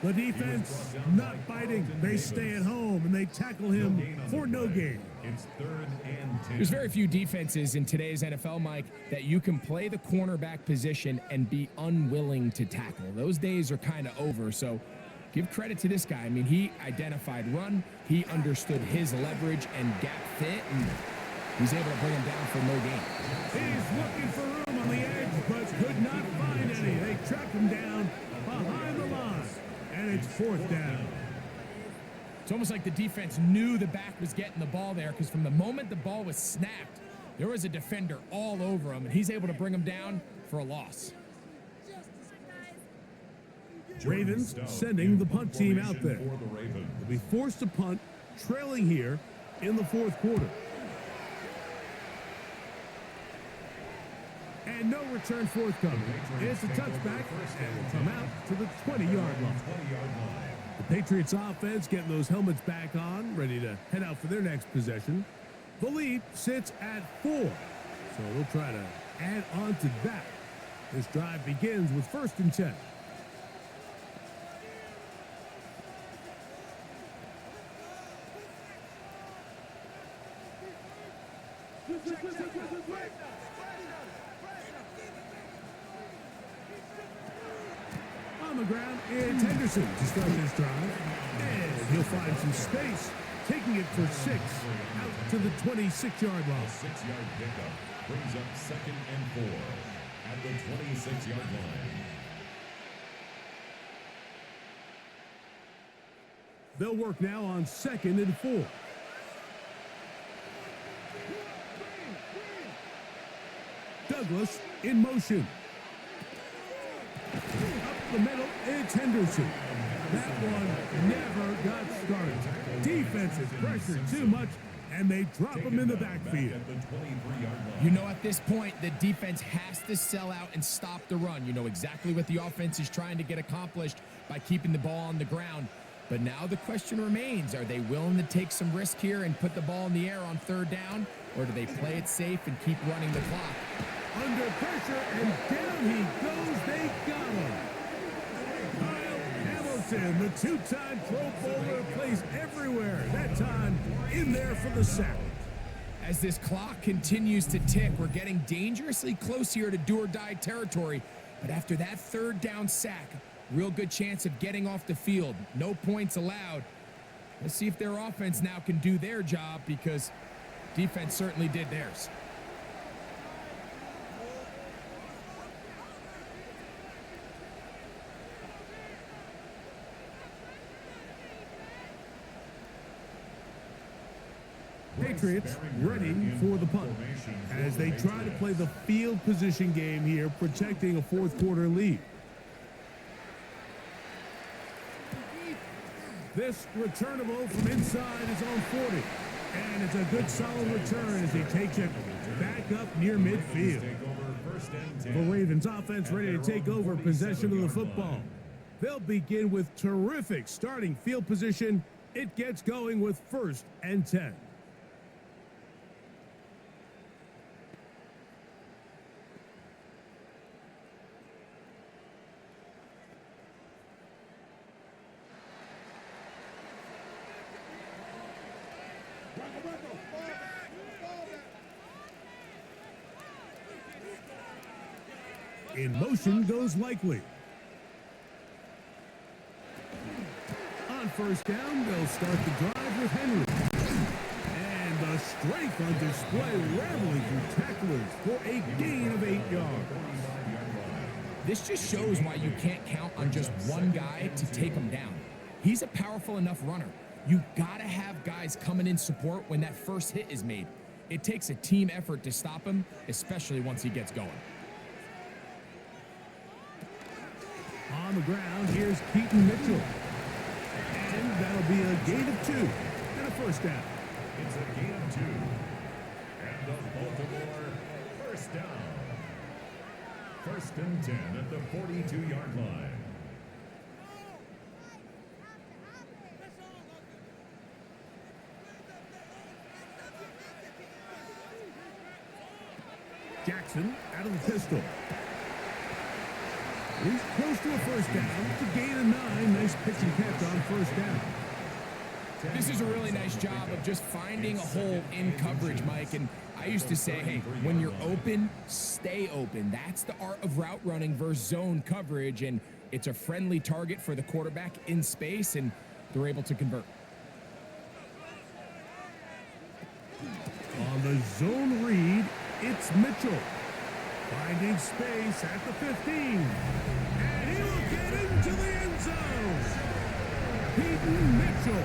The defense not biting. They stay at home, and they tackle him for no gain. It's 3rd and 10. There's very few defenses in today's NFL, Mike, that you can play the cornerback position and be unwilling to tackle. Those days are kind of over, so give credit to this guy. I mean, he identified run, he understood his leverage and gap fit, and he's able to bring him down for no gain. He's looking for room on the edge, but could not find any. They track him down behind the line, and it's 4th down. It's almost like the defense knew the back was getting the ball there, because from the moment the ball was snapped, there was a defender all over him, and he's able to bring him down for a loss. Ravens sending the punt team out there. They'll be forced to punt, trailing here in the 4th quarter. And no return forthcoming. It's a touchback, and will come out to the 20-yard line. The Patriots offense getting those helmets back on, ready to head out for their next possession. The lead sits at 4, so we'll try to add on to that. This drive begins with 1st and 10. On the ground, it's Henderson to start this drive. And he'll find some space, taking it for 6 out to the 26-yard line. 6-yard pickup brings up 2nd and 4 at the 26-yard line. They'll work now on 2nd and 4. Douglas in motion. Up the middle, it's Henderson. That one never got started. Defense is pressured too much, and they drop him in the backfield. You know, at this point, the defense has to sell out and stop the run. You know exactly what the offense is trying to get accomplished by keeping the ball on the ground. But now the question remains, are they willing to take some risk here and put the ball in the air on 3rd down, or do they play it safe and keep running the clock? Under pressure, and down he goes. They got him. Kyle Hamilton, the 2-time Pro Bowler, plays everywhere. That time in there for the sack. As this clock continues to tick, we're getting dangerously close here to do-or-die territory. But after that third down sack, real good chance of getting off the field. No points allowed. Let's see if their offense now can do their job, because defense certainly did theirs. Patriots ready for the punt as they try to play the field position game here, protecting a fourth quarter lead. This returnable from inside his own 40. And it's a good solid return as he takes it back up near midfield. The Ravens offense ready to take over possession of the football. They'll begin with terrific starting field position. It gets going with 1st and 10. In motion goes Likely. On 1st down, they'll start the drive with Henry. And the strength on display, rattling through tacklers for a gain of 8 yards. This just shows why you can't count on just one guy to take him down. He's a powerful enough runner. You gotta have guys coming in support when that first hit is made. It takes a team effort to stop him, especially once he gets going. On the ground, here's Keaton Mitchell. And that'll be a gain of 2 and a 1st down. It's a gain of 2. And the Baltimore 1st down. 1st and 10 at the 42-yard line. Jackson out of the pistol. He's close to a 1st down. It's a gain of 9. Nice pitch and catch on 1st down. This is a really nice job of just finding a hole in coverage, Mike. And I used to say, hey, when you're open, stay open. That's the art of route running versus zone coverage. And it's a friendly target for the quarterback in space, and they're able to convert. On the zone read, it's Mitchell. Finding space at the 15. And he will get into the end zone. Keaton Mitchell.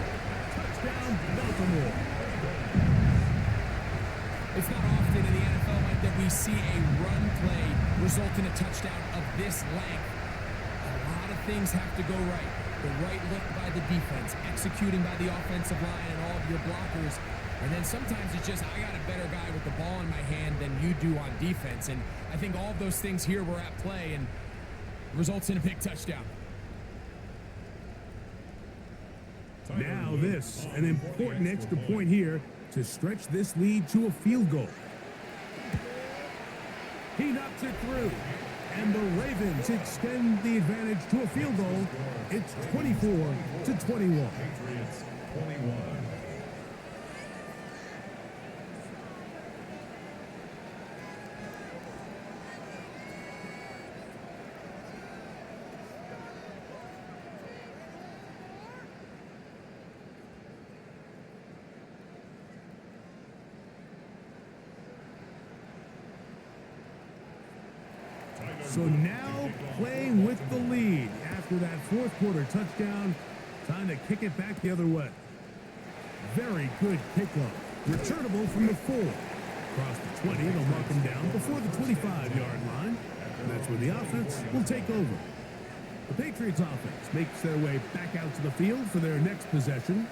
Touchdown, Baltimore. It's not often in the NFL, Mike, that we see a run play result in a touchdown of this length. A lot of things have to go right. The right look by the defense, executing by the offensive line and all of your blockers. And then sometimes it's just, I got a better guy with the ball in my hand than you do on defense. And I think all of those things here were at play and results in a big touchdown. Now this, an important extra point here to stretch this lead to a field goal. He knocks it through. And the Ravens extend the advantage to a field goal. It's 24-21. Patriots 21. So now playing with the lead after that 4th quarter touchdown. Time to kick it back the other way. Very good kickoff. Returnable from the 4. Across the 20, they'll mark him down before the 25-yard line. And that's where the offense will take over. The Patriots offense makes their way back out to the field for their next possession.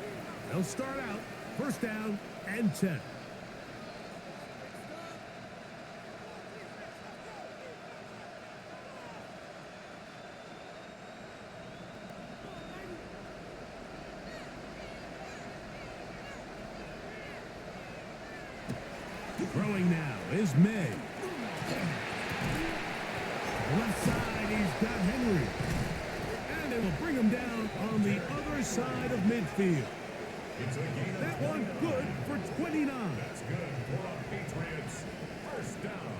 They'll start out 1st down and 10. Throwing now is May. Left side, he's got Henry. And it will bring him down on the other side of midfield. That one good for 29. That's good for the Patriots. 1st down.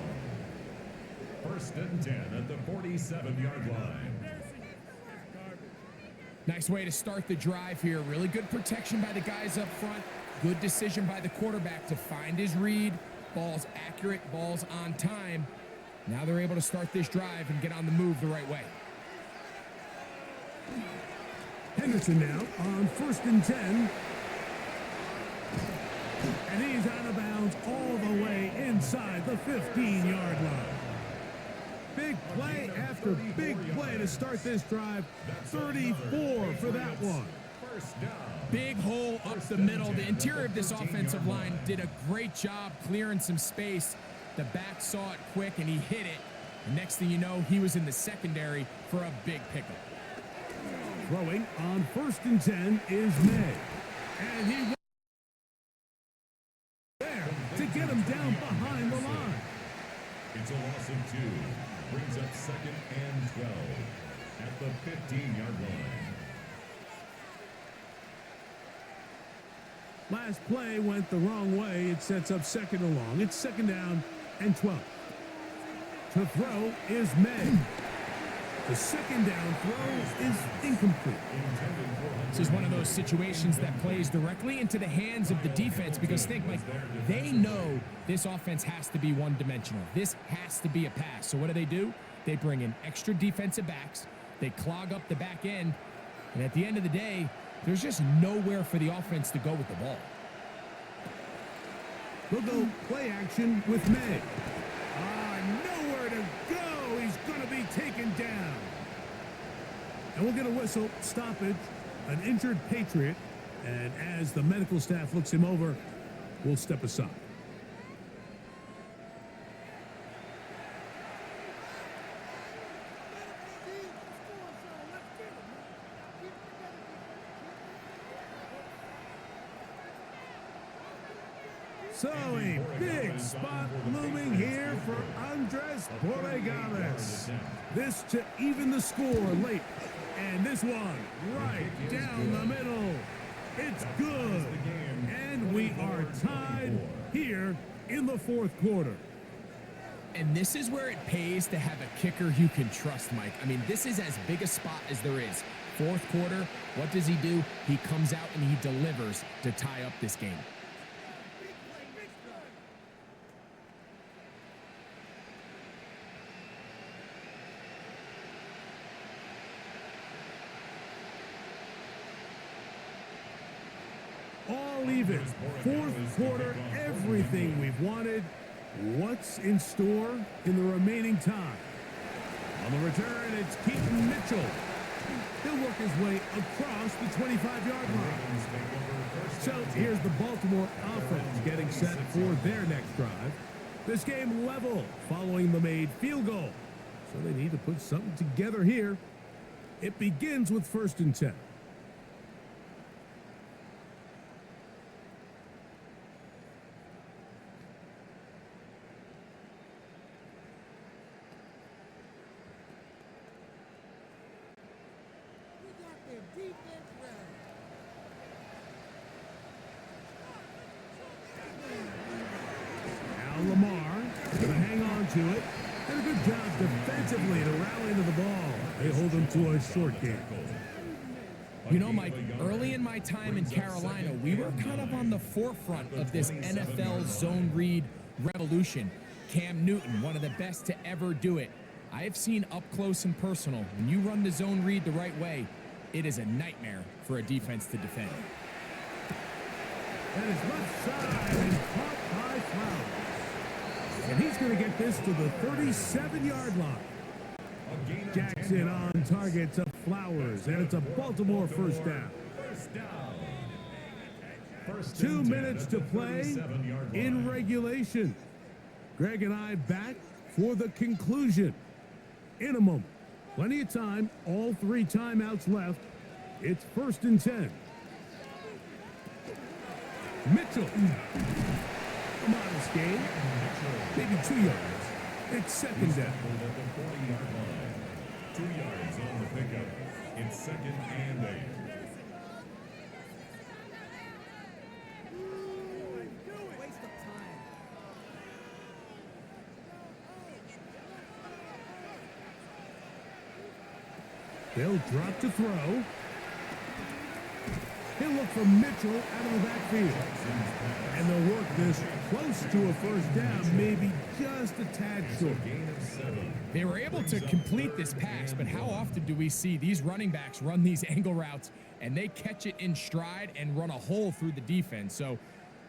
1st and 10 at the 47-yard line. Nice way to start the drive here. Really good protection by the guys up front. Good decision by the quarterback to find his read. Ball's accurate, ball's on time. Now they're able to start this drive and get on the move the right way. Henderson now on 1st and 10. And he's out of bounds all the way inside the 15-yard line. Big play after big play to start this drive. 34 for that one. Big hole up the middle. The interior of this offensive line did a great job clearing some space. The back saw it quick and he hit it. The next thing you know, he was in the secondary for a big pickup. Throwing on 1st and 10 is May. And he there to get him down behind the line. It's a loss of 2. Brings up 2nd and 12 at the 15-yard line. Last play went the wrong way. It sets up 2nd and long. It's 2nd down and 12. To throw is May. The 2nd down throw is incomplete. This is one of those situations that plays directly into the hands of the defense because think, Mike, they know this offense has to be one-dimensional. This has to be a pass. So what do? They bring in extra defensive backs. They clog up the back end. And at the end of the day, there's just nowhere for the offense to go with the ball. We'll go play action with May. Nowhere to go. He's going to be taken down. And we'll get a whistle, stoppage, an injured Patriot. And as the medical staff looks him over, we'll step aside. So a big spot looming here for Andres Borregales. This to even the score late. And this one right down the middle. It's good. And we are tied here in the 4th quarter. And this is where it pays to have a kicker you can trust, Mike. I mean, this is as big a spot as there is. 4th quarter, what does he do? He comes out and he delivers to tie up this game. All even. 4th quarter, everything we've wanted. What's in store in the remaining time? On the return, it's Keaton Mitchell. He'll work his way across the 25-yard line. So here's the Baltimore offense getting set for their next drive. This game level following the made field goal. So they need to put something together here. It begins with 1st and 10. Now Lamar going to hang on to it. And a good job defensively to rally to the ball. They hold them to a short game. You know, Mike, early in my time in Carolina, we were kind of on the forefront of this NFL zone read revolution. Cam Newton, one of the best to ever do it. I have seen up close and personal, when you run the zone read the right way, it is a nightmare for a defense to defend. That is left side and caught by Flowers. And he's going to get this to the 37-yard line. Jackson on target to Flowers, and it's a Baltimore first down. 2 minutes to play in regulation. Greg and I back for the conclusion in a moment. Plenty of time, all 3 timeouts left. It's 1st and 10. Mitchell. A modest gain. Maybe 2 yards. It's 2nd down. 2 yards on the pickup. It's 2nd and 8. They'll drop to throw. He'll look for Mitchell out of the backfield. And they'll work this close to a first down, maybe just a tad short. They were able to complete this pass, but how often do we see these running backs run these angle routes and they catch it in stride and run a hole through the defense? So,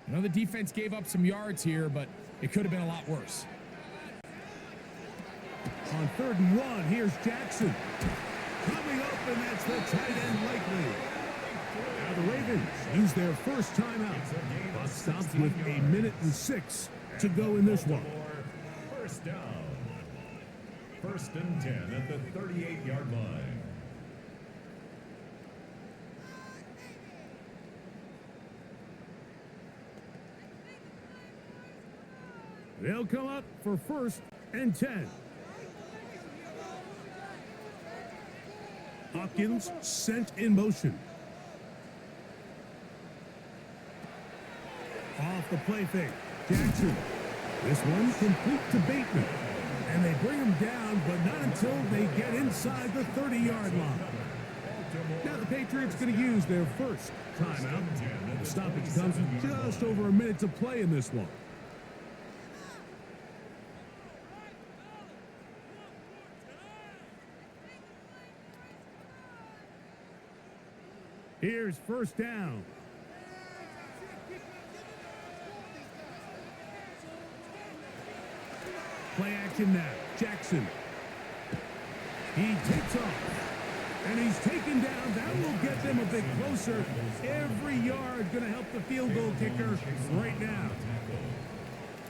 I know the defense gave up some yards here, but it could have been a lot worse. On 3rd and 1, here's Jackson. Coming up, and that's the tight end likely. Now the Ravens use their first timeout. Clock stops with 1:06 to go in this one. First down. 1st and 10 at the 38-yard line. They'll come up for 1st and 10. Hopkins sent in motion. Off the play fake. Jackson. This one complete to Bateman. And they bring him down, but not until they get inside the 30-yard line. Now the Patriots going to use their first timeout. The stoppage comes with just over a minute to play in this one. Here's first down. Play action now. Jackson. He takes off. And he's taken down. That will get them a bit closer. Every yard going to help the field goal kicker right now.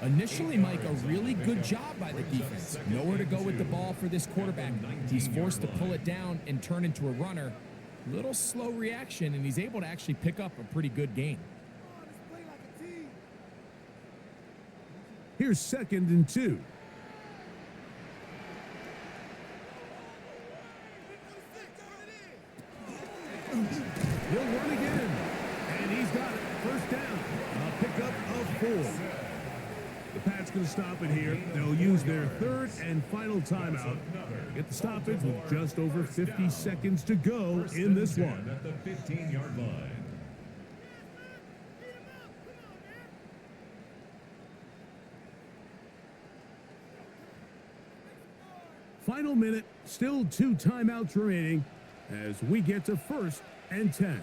Initially, Mike, a really good job by the defense. Nowhere to go with the ball for this quarterback. He's forced to pull it down and turn into a runner. Little slow reaction, and he's able to actually pick up a pretty good gain. Here's 2nd and 2. He'll run again, and he's got it. First down. A pickup of 4. The Pats going to stop it here. They'll use their 3rd and final timeout. Get the stoppage with just over 50 seconds to go in this one. At the 15-yard line. Final minute, still 2 timeouts remaining as we get to 1st and 10.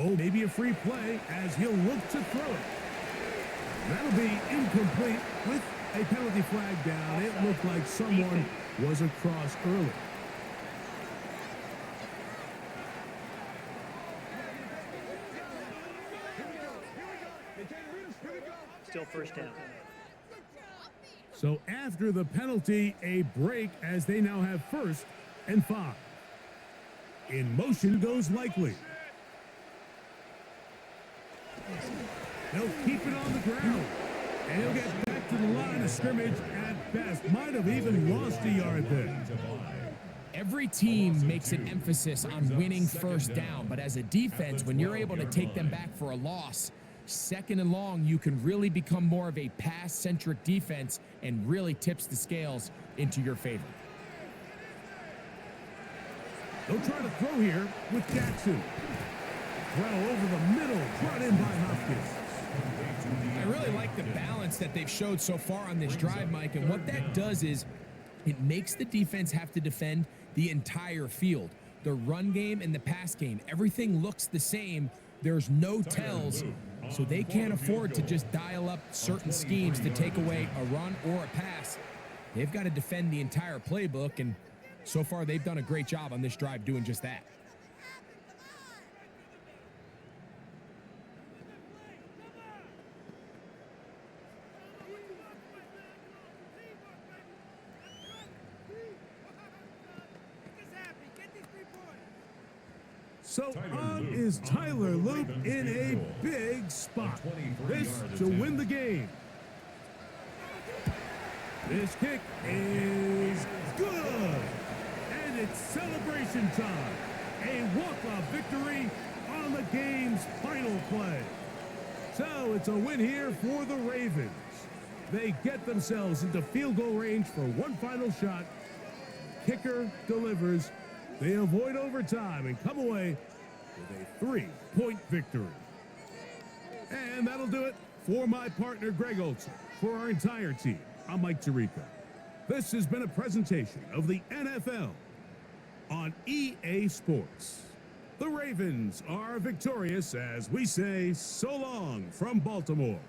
Oh, maybe a free play as he'll look to throw it. That'll be incomplete with a penalty flag down. It looked like someone was across early. Still first down. So after the penalty, a break as they now have 1st and 5. In motion goes Likely. They'll keep it on the ground. And he'll get back to the line of scrimmage at best. Might have even lost a yard there. Every team makes an emphasis on winning first down, but as a defense, when you're able to take them back for a loss, 2nd and long, you can really become more of a pass-centric defense and really tips the scales into your favor. They'll try to throw here with Jackson. Throw over the middle, brought in by Hopkins. I really like the balance that they've showed so far on this drive, Mike, and what that does is it makes the defense have to defend the entire field. The run game and the pass game, everything looks the same. There's no tells, so they can't afford to just dial up certain schemes to take away a run or a pass. They've got to defend the entire playbook, and so far they've done a great job on this drive doing just that. So on is Tyler Loop in a big spot. This to win the game. This kick is good. And it's celebration time. A walk-off victory on the game's final play. So it's a win here for the Ravens. They get themselves into field goal range for one final shot. Kicker delivers They avoid overtime and come away with a 3-point victory. And that'll do it for my partner, Greg Olson. For our entire team, I'm Mike Tirico. This has been a presentation of the NFL on EA Sports. The Ravens are victorious as we say so long from Baltimore.